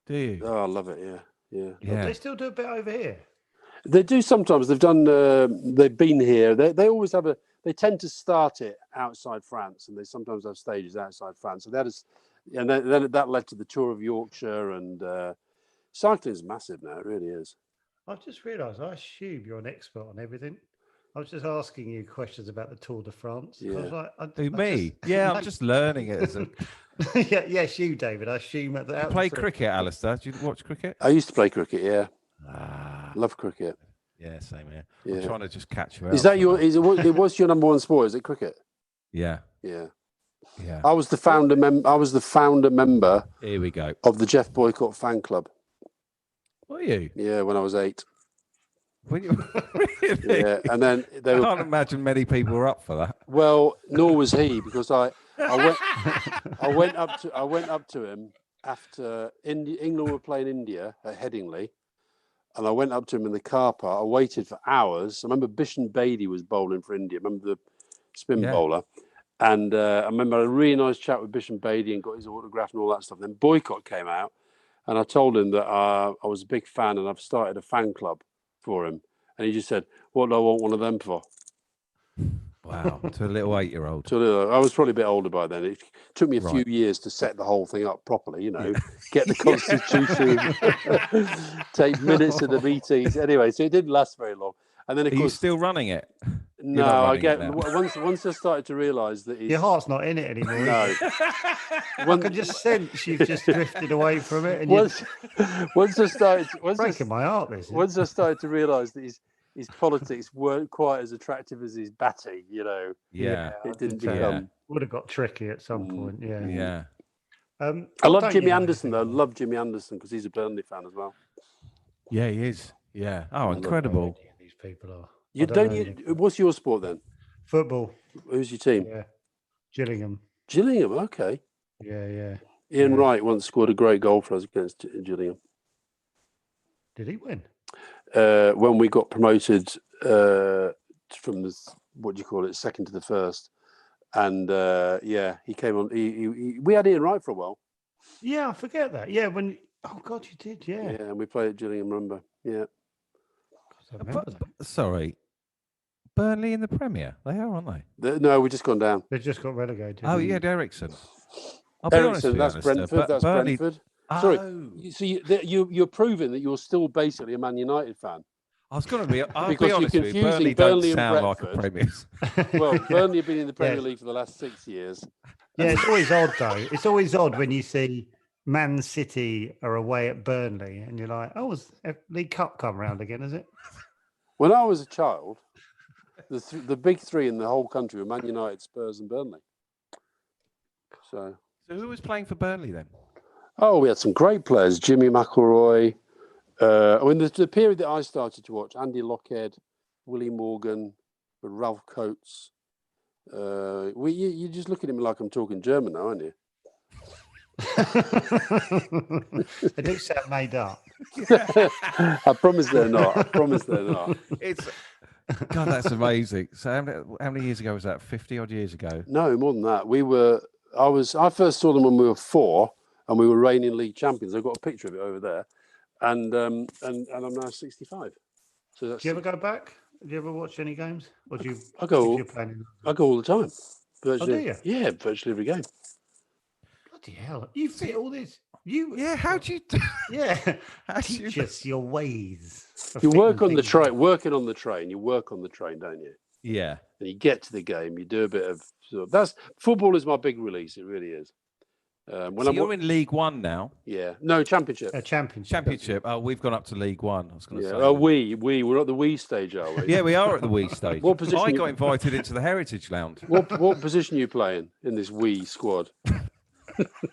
Do you? Oh, I love it. Yeah. They still do a bit over here. They do sometimes. They've done. They've been here. They always have a. They tend to start it outside France, and they sometimes have stages outside France. So that is, and then that led to the Tour of Yorkshire, and cycling is massive now. It really is. I've just realised. I assume you're an expert on everything. I was just asking you questions about the Tour de France. Yeah. I was like, me? Yeah, I'm just learning it. As a... yes, you, David. I assume at the You play cricket, Alistair. Do you watch cricket? I used to play cricket. Yeah, love cricket. Yeah, same here. Yeah. I'm trying to just catch you out. Is that your? What's your number one sport? Is it cricket? Yeah. Yeah. Yeah. I was the founder member. Here we go. Of the Jeff Boycott fan club. Were you? Yeah, when I was 8. Really? Yeah, and then I can't imagine many people were up for that. Well, nor was he, because I went up to him after England were playing India at Headingley, and I went up to him in the car park. I waited for hours. I remember Bishan Bedi was bowling for India. I remember the spin bowler, and I remember I had a really nice chat with Bishan Bedi and got his autograph and all that stuff. Then Boycott came out, and I told him that I was a big fan and I've started a fan club for him, and he just said, "What do I want one of them for?" Wow, to a little 8-year-old. I was probably a bit older by then. It took me a few years to set the whole thing up properly, get the constitution, take minutes of the meetings. Anyway, so it didn't last very long. And then, of course, you still running it? No, I get once I started to realise that your heart's not in it anymore. No, I can just sense you've just drifted away from it. And once I started, breaking my heart. Once I started to realise that his politics weren't quite as attractive as his batting, Yeah, it didn't become. Would have got tricky at some point. Yeah. I love Jimmy Anderson though. Love Jimmy Anderson because he's a Burnley fan as well. Yeah, he is. Yeah. Oh, incredible. These people are. What's your sport then? Football. Who's your team? Yeah, Gillingham. Gillingham. Okay. Yeah. Ian Wright once scored a great goal for us against Gillingham. Did he win? When we got promoted from the second to the first, and he came on. We had Ian Wright for a while. Yeah, I forget that. Yeah, oh God, you did. Yeah, and we played at Gillingham. Remember? Yeah. Sorry, Burnley in the Premier. They are, aren't they? No, we've just gone down. They've just got relegated. Oh yeah, Ericsson. Ericsson, that's Brentford. That's Burnley... Brentford. Sorry. So you're proving that you're still basically a Man United fan. I was going to be. I'll because be honest you're with you, confusing Burnley and sound like Brentford. a Premier. Well, Burnley have been in the Premier League for the last 6 years. Yeah, it's always odd though. It's always odd when you see Man City are away at Burnley, and you're like, "Oh, has League Cup come round again? Is it?" When I was a child, the big three in the whole country were Man United, Spurs, and Burnley. So who was playing for Burnley then? Oh, we had some great players. Jimmy McIlroy. The period that I started to watch, Andy Lockhead, Willie Morgan, Ralph Coates. You're just looking at me like I'm talking German now, aren't you? They do sound made up. I promise they're not. It's God, that's amazing. So how many years ago was that? 50 odd years ago? No, more than that. I first saw them when we were 4, and we were reigning league champions. I've got a picture of it over there, and I'm now 65. So that's. Do you ever go back? Do you ever watch any games? Or do you? I go. if you're playing in- I go all the time. Virtually, do you? Yeah, virtually every game. Bloody hell! You fit all this. Yeah, how do you do? Yeah, How do teach you? us your ways. of You work fitting on the things train. in. Working on the train. You work on the train, don't you? Yeah. And you get to the game. You do a bit of. That's football is my big release. It really is. So you're in League One now. Yeah. No, Championship. A championship. Championship. Oh, we've gone up to League One. I was going to Yeah. say. Oh, we're at the we stage, are we? Yeah, we are at the Wii stage. What position I you- got invited into the Heritage Lounge. What position are you playing in this we squad?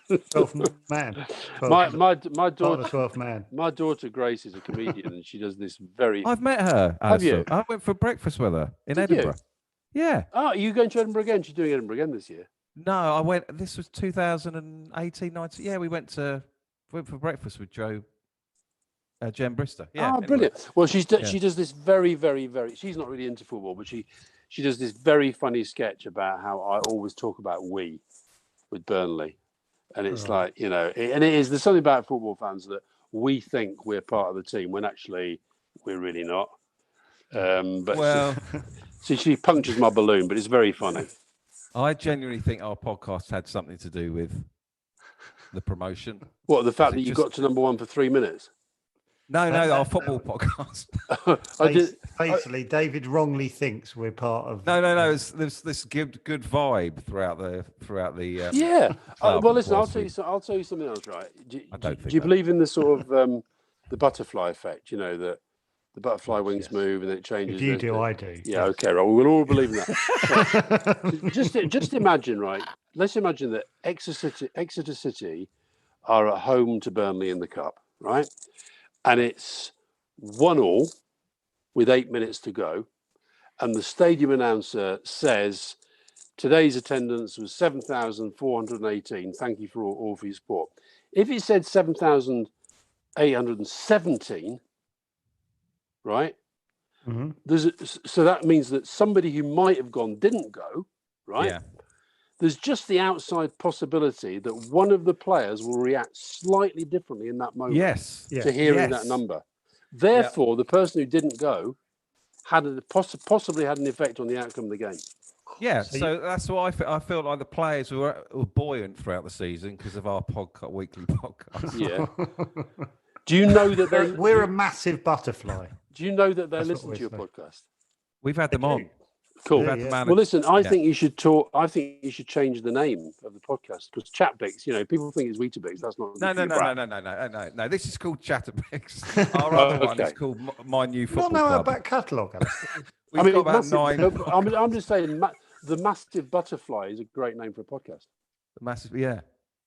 12th man. My Part of daughter. the 12th man. My daughter Grace is a comedian, and she does this very. I've met her. Have you? Alistair. I went for breakfast with her in Did you? Edinburgh. Yeah. Oh, are you going to Edinburgh again? She's doing Edinburgh again this year. No, I went. This was 2018, 19. Yeah, we went for breakfast with Jen Brister. Yeah. Oh, brilliant. Well, she does this very, very, very. She's not really into football, but she does this very funny sketch about how I always talk about we with Burnley, and it's like and it is. There's something about football fans that we think we're part of the team when actually we're really not. But Well, she punctures my balloon, but it's very funny. I genuinely think our podcast had something to do with the promotion. What, the fact it that you just- got to number 1 for 3 minutes? No, our football podcast. I did. Basically, David wrongly thinks we're part of. No. There's this good vibe throughout the. Yeah. club Well, listen. I'll whilst tell you something else, right? I don't think Do you that. believe in the sort of the butterfly effect? You know, that the butterfly wings Yes. move and it changes. If you do, I do. Yeah. Okay. Right. We'll all believe in that. So, just imagine, right? Let's imagine that Exeter City are at home to Burnley in the cup, right? And it's 1-1 with 8 minutes to go, and the stadium announcer says today's attendance was 7,418. Thank you for all for your support. If it said 7,817, right? Mhm. So that means that somebody who might have gone didn't go, right? Yeah. There's just the outside possibility that one of the players will react slightly differently in that moment Yes. Yeah. to hearing Yes. that number. Therefore, the person who didn't go possibly had an effect on the outcome of the game. Yeah, So so that's why I feel like the players were buoyant throughout the season because of our weekly podcast. Yeah. Do you know that they? We're a massive butterfly. Do you know that they That's what listen we're to your saying. podcast? We've had them on. Cool. We've had Yeah, the yeah. manager. Well, listen. I Yeah. think you should talk. I think you should change the name of the podcast because Chatbix. People think it's Weetabix. That's not. No. This is called Chatterbix. Our other one is Okay. called My New You Football don't know our Club. back catalogue. We've got about massive, 9. I'm just saying, the Massive Butterfly is a great name for a podcast. Massive, yeah.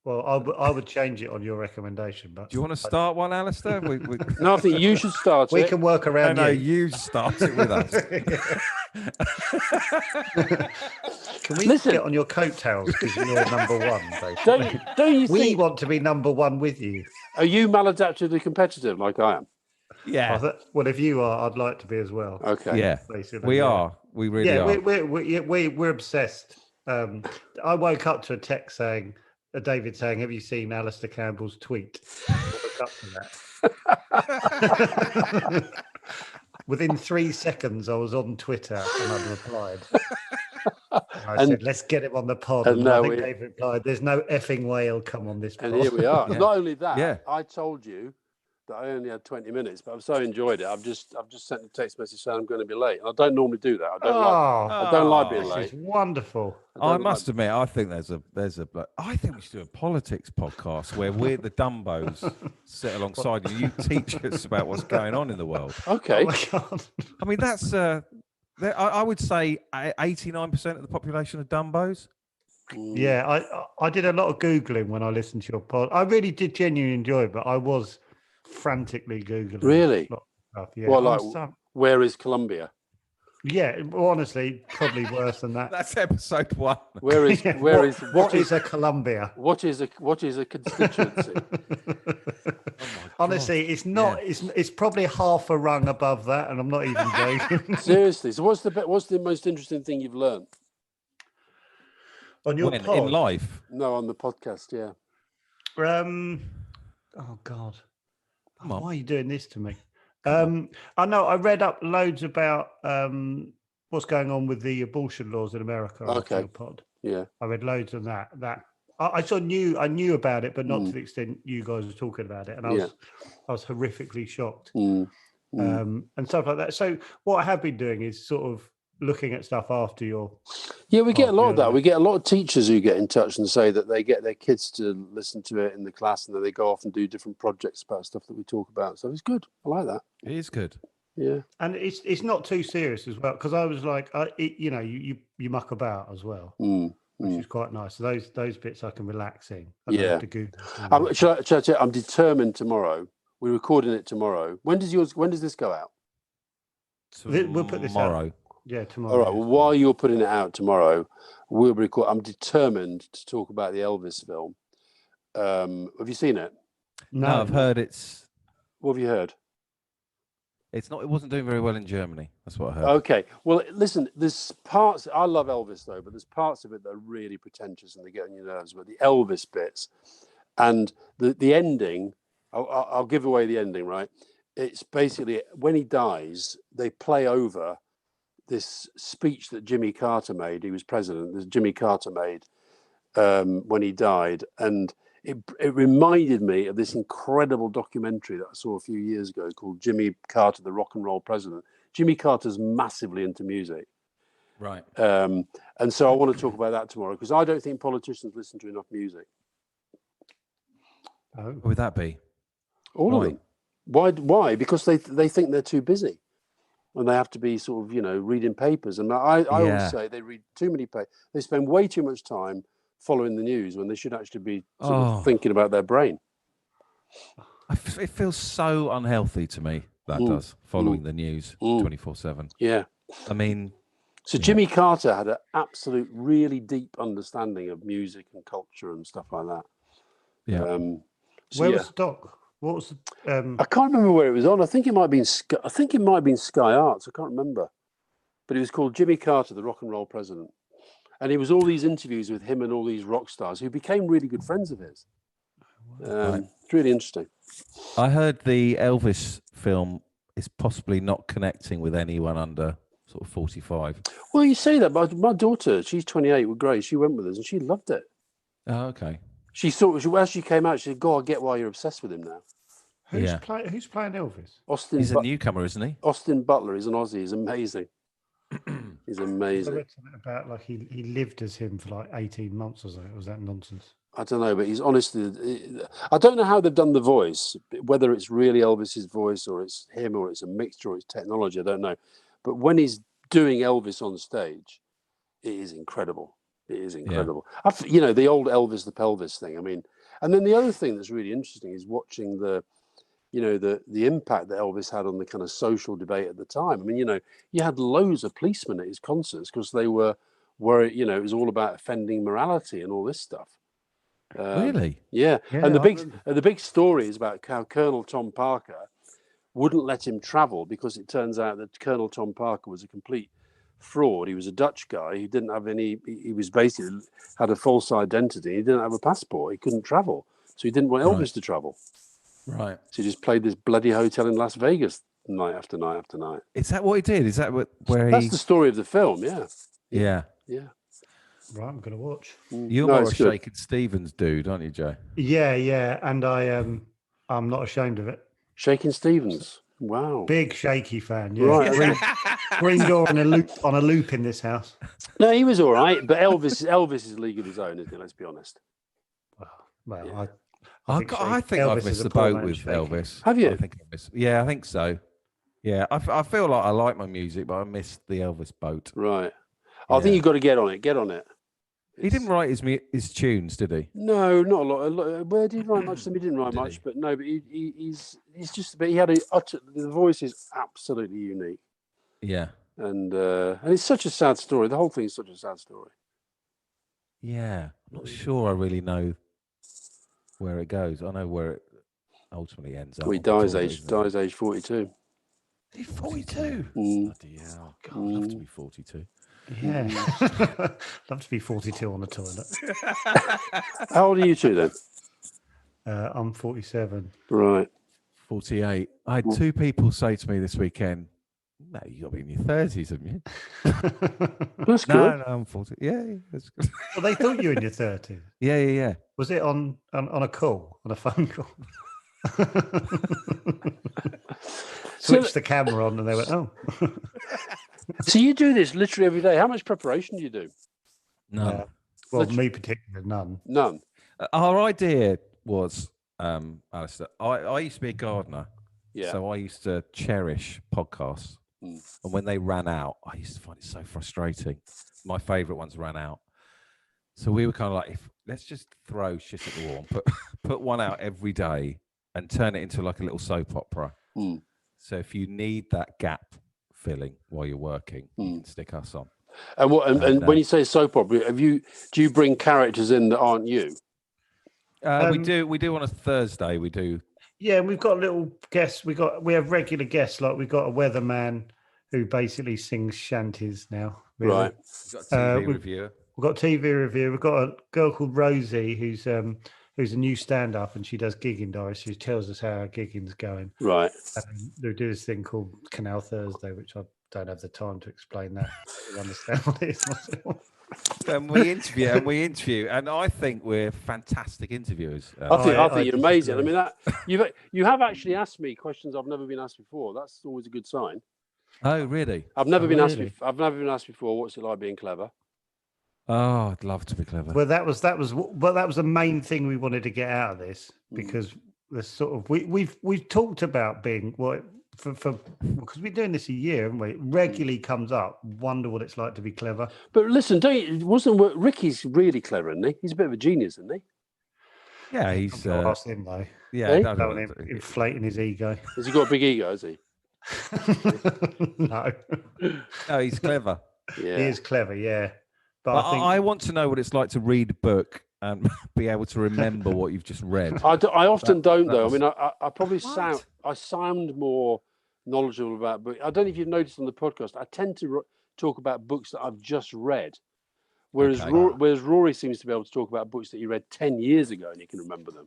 Well, I would change it on your recommendation, but Do you want to start one, Alistair? We No, I think you should start we it. can work around no, you. you start it with us. Can we Listen. get on your coattails because you're number one, basically? Don't you We think? want to be number one with you. Are you maladaptively competitive like I am? Yeah, Well, if you are, I'd like to be as well. Okay. yeah. Basically, We yeah. are. We really Yeah, are. we're obsessed. I woke up to a text saying, David saying, "Have you seen Alistair Campbell's tweet?" I woke up to that. Within 3 seconds, I was on Twitter and I replied. I And- said, "Let's get him on the pod." and And I now think we- Dave replied, "There's no effing way he'll come on this pod." And here we are. Yeah. Not only that, Yeah. I told you that I only had 20 minutes, but I've so enjoyed it. I've just sent a text message saying I'm going to be late. And I don't normally do that. I don't like being this late. is wonderful. I don't must like- admit, I think I think we should do a politics podcast where we're the Dumbos sit alongside you. You teach us about what's going on in the world. Okay. Oh my God. I mean, I would say 89% of the population are Dumbos. Yeah, I did a lot of Googling when I listened to your pod. I really did genuinely enjoy it, but I was frantically Googling. Really? A lot of stuff. Yeah. Well, like, where is Colombia? Yeah, well, honestly, probably worse than that. That's episode 1. Where is Yeah, what is a Columbia? What is a constituency? Honestly, it's not. It's probably half a rung above that, and I'm not even joking. Seriously. So what's the most interesting thing you've learned On your pod? In life? No, on the podcast. Yeah. Oh God. Come on. Why are you doing this to me? I know. I read up loads about what's going on with the abortion laws in America. Okay. On your pod. Yeah. I read loads of that. I knew about it, but not to the extent you guys were talking about it. And I was horrifically shocked. And stuff like that. So what I have been doing is sort of looking at stuff after your. Yeah, we get a lot of that. We get a lot of teachers who get in touch and say that they get their kids to listen to it in the class, and then they go off and do different projects about stuff that we talk about. So it's good. I like that. It is good. Yeah, and it's not too serious as well, because I was like, you muck about as well, which is quite nice. So those bits I can relax in. I don't have to Google. I'm determined tomorrow. We're recording it tomorrow. When does this go out? We'll put this out. Yeah, tomorrow. All right. Well, while you're putting it out tomorrow, we'll record. I'm determined to talk about the Elvis film. Have you seen it? No, I've heard it's. What have you heard? It wasn't doing very well in Germany. That's what I heard. Okay. Well, listen. There's parts. I love Elvis though, but there's parts of it that are really pretentious and they get on your nerves. But the Elvis bits and the ending. I'll give away the ending. Right. It's basically when he dies, they play over this speech that Jimmy Carter made. He was president. That Jimmy Carter made when he died, and it reminded me of this incredible documentary that I saw a few years ago called Jimmy Carter, the Rock and Roll President. Jimmy Carter's massively into music, right? And so I want to talk about that tomorrow because I don't think politicians listen to enough music. Oh. What would that be? All of them. Why? Because they think they're too busy. And they have to be sort of, reading papers. And I always say they read too many papers. They spend way too much time following the news when they should actually be sort of thinking about their brain. It feels so unhealthy to me, that does, following the news 24/7. Yeah. I mean... So Jimmy Carter had an absolute, really deep understanding of music and culture and stuff like that. Yeah. Where was the doc? What was I can't remember where it was on. I think it might have been Sky Arts. I can't remember, but it was called Jimmy Carter, the Rock and Roll President, and it was all these interviews with him and all these rock stars who became really good friends of his. It's really interesting. I heard the Elvis film is possibly not connecting with anyone under sort of 45. Well, you say that, but my daughter, she's 28 with Grace. She went with us and she loved it. Oh, okay. She thought as she came out, she said, "God, I get why you're obsessed with him now." Who's playing Elvis? He's a newcomer, isn't he? Austin Butler. He's an Aussie. He's amazing. He's amazing. I read something about like he lived as him for like 18 months or so. Was that nonsense? I don't know, but he's honestly. I don't know how they've done the voice, whether it's really Elvis's voice or it's him or it's a mixture or it's technology. I don't know, but when he's doing Elvis on stage, it is incredible. It is incredible. Yeah. The old Elvis the Pelvis thing. I mean, and then the other thing that's really interesting is watching the impact that Elvis had on the kind of social debate at the time. I mean, you had loads of policemen at his concerts because they were it was all about offending morality and all this stuff. Really? Yeah. And the big story is about how Colonel Tom Parker wouldn't let him travel because it turns out that Colonel Tom Parker was a complete fraud. He was a Dutch guy. He didn't have he was basically had a false identity. He didn't have a passport. He couldn't travel. So he didn't want Elvis to travel. Right. So he just played this bloody hotel in Las Vegas night after night after night. Is that what he did? Is that That's the story of the film, yeah. Yeah. Yeah. Right, I'm going to watch. You're more a Shakin' Stevens dude, aren't you, Joe? Yeah. And I'm not ashamed of it. Shakin' Stevens. Wow. Big Shaky fan. Yeah. Right. Green Door on a loop in this house. No, he was all right, but Elvis is a league of his own, isn't it? Let's be honest. Well, yeah. I think I've missed the boat with Elvis. Have you? I think so. Yeah, I feel like I like my music, but I missed the Elvis boat. Right. I think you've got to get on it. Get on it. He didn't write his tunes, did he? No, not a lot. Where did he write much? He didn't write much, but no. But he's just. But he had the voice is absolutely unique. Yeah. And it's such a sad story. The whole thing is such a sad story. Yeah, I'm not sure I really know where it goes. I know where it ultimately ends up. Well, he dies age 42. He's 42. Mm. Bloody hell! God, I'd love to be 42. Yeah, love to be 42 on the toilet. How old are you two then? I'm 47. Right. 48. I had two people say to me this weekend, "No, you got to be in your 30s, haven't you?" That's good. No, I'm 40. Yeah, that's good. Well, they thought you were in your 30s. Yeah. Was it on a call, on a phone call? Switched the camera on and they went, oh. So you do this literally every day. How much preparation do you do? None. Well, me particularly, none. None. Our idea was, Alistair, I used to be a gardener. Yeah. So I used to cherish podcasts. Mm. And when they ran out, I used to find it so frustrating. My favourite ones ran out. So we were kind of like, let's just throw shit at the wall and put one out every day and turn it into like a little soap opera. Mm. So if you need that gap filling while you're working, you can stick us on. And when you say soap opera, do you bring characters in that aren't you? We do on a Thursday. We do. Yeah, we've got little guests. We have regular guests. Like we've got a weatherman who basically sings shanties now. Really. Right. We've got a TV reviewer. We've got a TV reviewer. We've got a girl called Rosie who's a new stand-up and she does gigging diaries. She tells us how our gigging's going. Right. They do this thing called Canal Thursday, which I don't have the time to explain that. I understand what it is myself. And we interview, and I think we're fantastic interviewers. I think you're amazing. I mean, that you have actually asked me questions I've never been asked before. That's always a good sign. Oh, really? I've never been asked before. What's it like being clever? Oh, I'd love to be clever. Well, that was the main thing we wanted to get out of this because the sort of we've talked about being because we've been doing this a year, haven't we? It regularly comes up. Wonder what it's like to be clever. But listen, Ricky's really clever, isn't he? He's a bit of a genius, isn't he? Yeah, he's. Ask him though. Yeah, don't him inflating his ego. Has he got a big ego? Has he? No. No, he's clever. Yeah, he is clever. Yeah, but I want to know what it's like to read a book and be able to remember what you've just read. I often don't, though. I mean, I probably sound more knowledgeable about books. I don't know if you've noticed on the podcast, I tend to talk about books that I've just read, whereas Rory seems to be able to talk about books that he read 10 years ago and he can remember them.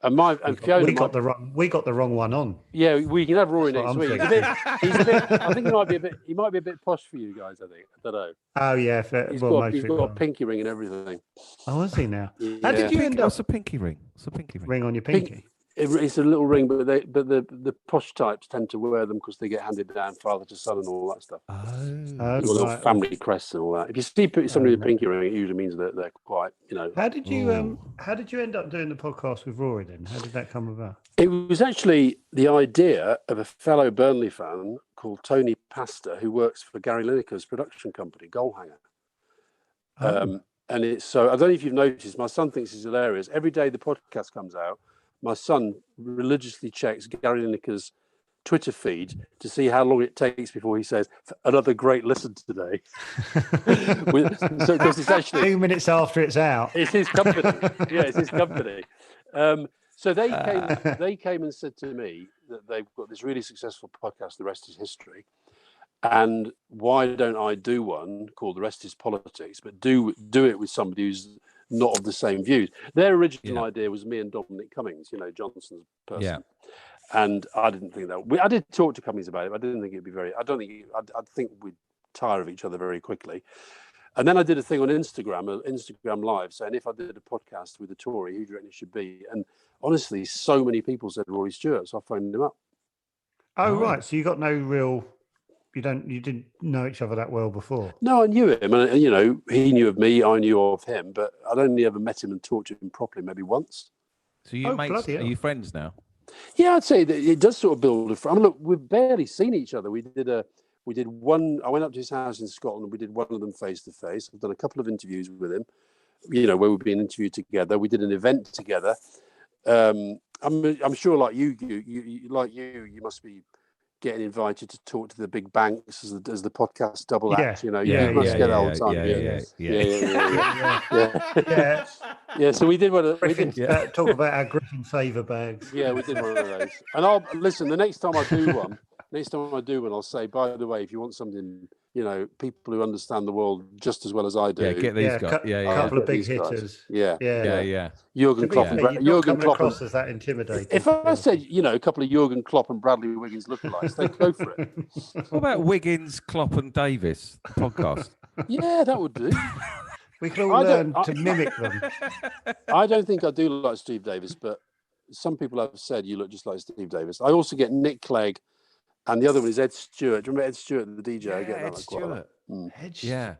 And Fiona, we got the wrong one on. Yeah, we can have Rory next week. I think he might be a bit posh for you guys. I don't know. Oh yeah, he's got a pinky ring and everything. Oh, is he now? Yeah. How did you end up? What's a pinky ring? What's a pinky ring? Ring on your pinky. It's a little ring, but the posh types tend to wear them because they get handed down father to son and all that stuff. Little family crests and all that. If you see somebody with a pinky ring, it usually means that they're quite, How did you end up doing the podcast with Rory then? How did that come about? It was actually the idea of a fellow Burnley fan called Tony Pasta, who works for Gary Lineker's production company, Goalhanger. And it's so I don't know if you've noticed, my son thinks it's hilarious. Every day the podcast comes out, my son religiously checks Gary Lineker's Twitter feed to see how long it takes before he says another great listen today. So because it's actually 2 minutes after it's out. It's his company. Yeah, it's his company. So they came and said to me that they've got this really successful podcast, The Rest is History. And why don't I do one called The Rest is Politics, but do it with somebody who's not of the same views. Their original idea was me and Dominic Cummings, Johnson's person. Yeah. And I didn't think that. I did talk to Cummings about it, but I didn't think it'd be very. I think we'd tire of each other very quickly. And then I did a thing on Instagram Live, saying if I did a podcast with a Tory, who do you reckon it should be? And honestly, so many people said Rory Stewart, so I phoned him up. Oh right, so you got no real. You didn't know each other that well before. No, I knew him, and he knew of me. I knew of him, but I'd only ever met him and talked to him properly maybe once. So you mates? Are you friends now? Yeah, I'd say that it does sort of build a friend. I mean, look, we've barely seen each other. We did one. I went up to his house in Scotland. We did one of them face to face. I've done a couple of interviews with him. where we've been interviewed together. We did an event together. I'm sure, like you must be getting invited to talk to the big banks as the podcast double act. You must get that all the time. Yeah. So we did one. Talk about our Griffin favour bags. Yeah, we did one of those. And I'll listen. The next time I do one, I'll say, by the way, if you want something, people who understand the world just as well as I do. Yeah, get these guys. A couple of big hitters. Yeah. Jurgen Klopp. Jurgen Klopp across as that intimidating. If I said, a couple of Jurgen Klopp and Bradley Wiggins lookalikes, they'd go for it. What about Wiggins, Klopp, and Davis the podcast? Yeah, that would do. We can all learn to mimic them. I don't think I do look like Steve Davis, but some people have said you look just like Steve Davis. I also get Nick Clegg, and the other one is Ed Stewart. Do you remember Ed Stewart, the DJ? Yeah, I get Ed Stewart. Yeah.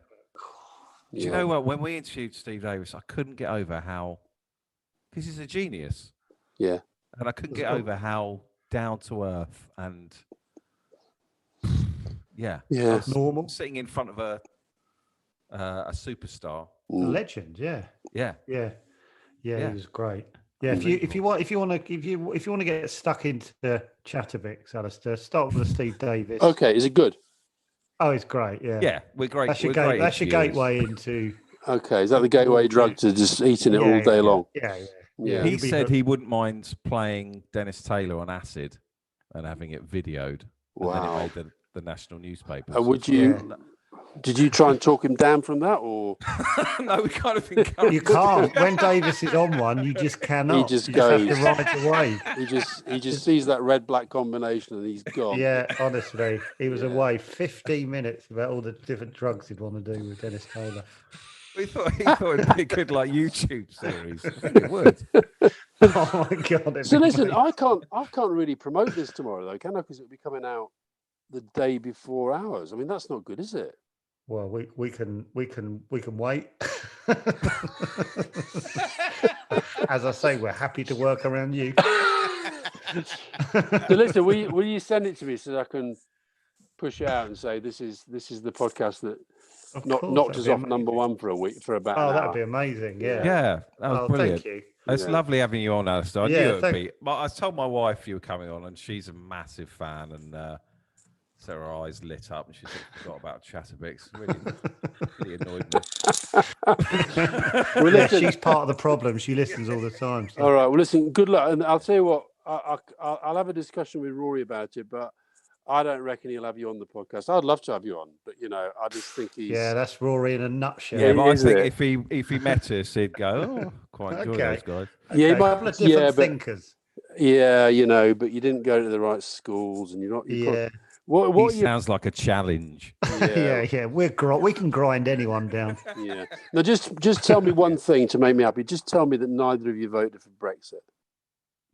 Do you know what? When we interviewed Steve Davis, I couldn't get over how, because he's a genius. Yeah. And I couldn't get over how down to earth and normal, sitting in front of a superstar, a legend. Yeah. He was great. Yeah, if you want to get stuck into the Chatterbox, Alistair, start with Steve Davis. Okay, is it good? Oh, it's great. Yeah, we're great. That's your gateway into. Okay, is that the gateway drug to just eating it all day long? Yeah. He said he wouldn't mind playing Dennis Taylor on acid and having it videoed. Wow. And then it made the national newspapers. Would you? Did you try and talk him down from that, or no? We kind of encouraged. You can't. When Davis is on one, you just cannot. He just goes. Have to ride the wave. He just sees that red-black combination and he's gone. Yeah, honestly, he was away 15 minutes about all the different drugs he'd want to do with Dennis Taylor. He thought it'd be a good YouTube series. I think it would. Oh my god! So listen, I can't really promote this tomorrow though, can I? Because it'll be coming out the day before ours. I mean, that's not good, is it? Well, we can wait. As I say, we're happy to work around you. So listen, will you send it to me so that I can push it out and say this is the podcast that knocked us off number one for a week for about. Oh, that'd be amazing! Yeah, that was brilliant. Thank you. It's lovely having you on, Alistair. I knew it would be. But I told my wife you were coming on, and she's a massive fan, and so her eyes lit up, and she sort of forgot about Chatterbox. Really annoyed me. Well, she's part of the problem. She listens all the time. So. All right. Well, listen. Good luck, and I'll tell you what. I'll have a discussion with Rory about it, but I don't reckon he'll have you on the podcast. I'd love to have you on, but I just think he's. Yeah, that's Rory in a nutshell. Yeah, but I think if he met us, he'd go, "Oh, quite enjoy those guys." Yeah, a couple of different thinkers. Yeah, but you didn't go to the right schools, and you're not. What sounds like a challenge. Yeah. We can grind anyone down. Yeah. Now, just tell me one thing to make me happy. Just tell me that neither of you voted for Brexit.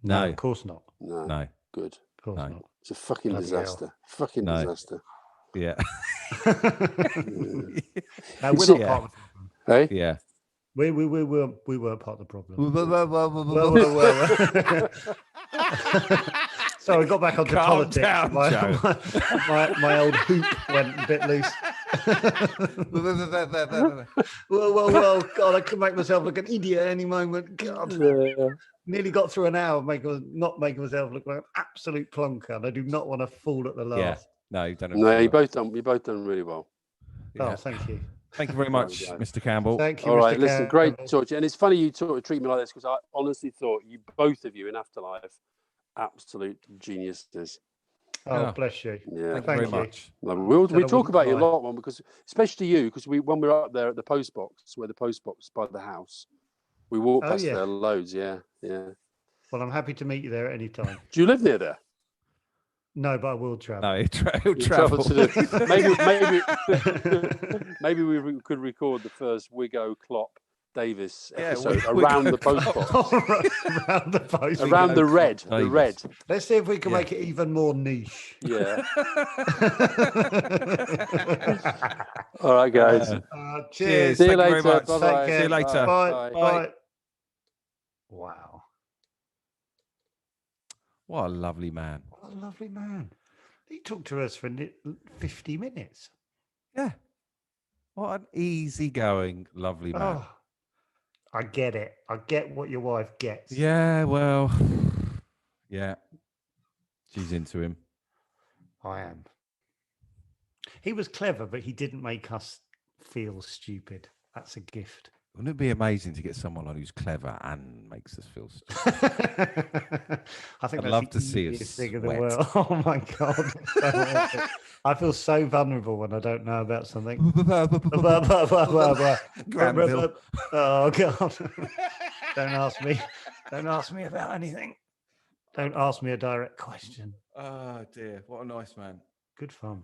No, of course not. No. Good. Of course not. It's a fucking disaster. Fucking disaster. Yeah. No, we're not part of the problem. Hey? Yeah. We weren't part of the problem. So we got back onto politics. Down, my old hoop went a bit loose. well, God, I could make myself look an idiot any moment. God, nearly got through an hour not making myself look like an absolute plonker. And I do not want to fall at the last. Yeah. No, you've done it. No, you both done really well. Oh, thank you. Thank you very much, Mr. Campbell. Thank you. All Mr. right, listen, Campbell. great to talk to you. And it's funny you treat me like this because I honestly thought both of you in Afterlife, absolute geniuses. Oh, bless you. Yeah, thank you very much. We talk about you a lot, because especially you, because when we were up there at the post box, where the post box by the house, we walked past there loads. Yeah. Well, I'm happy to meet you there at any time. Do you live near there? No, but I will travel. No, he'll travel. Maybe we could record the first Wiggo Klopp Davis episode around the post box. Around the post. Around the red. The red. Let's see if we can make it even more niche. Yeah. All right, guys. Cheers. See you Thank later. you very much. Bye-bye. See you later. Bye. Wow. What a lovely man. What a lovely man. He talked to us for 50 minutes. Yeah. What an easygoing, lovely man. Oh, I get it. I get what your wife gets. Yeah, well, yeah. She's into him. I am. He was clever, but he didn't make us feel stupid. That's a gift. Wouldn't it be amazing to get someone on who's clever and makes us feel stupid? I think I'd that's love the to see easiest us thing in the sweat. world. Oh my God. I feel so vulnerable when I don't know about something. Granville. Oh God. Don't ask me. Don't ask me about anything. Don't ask me a direct question. Oh dear, what a nice man. Good fun.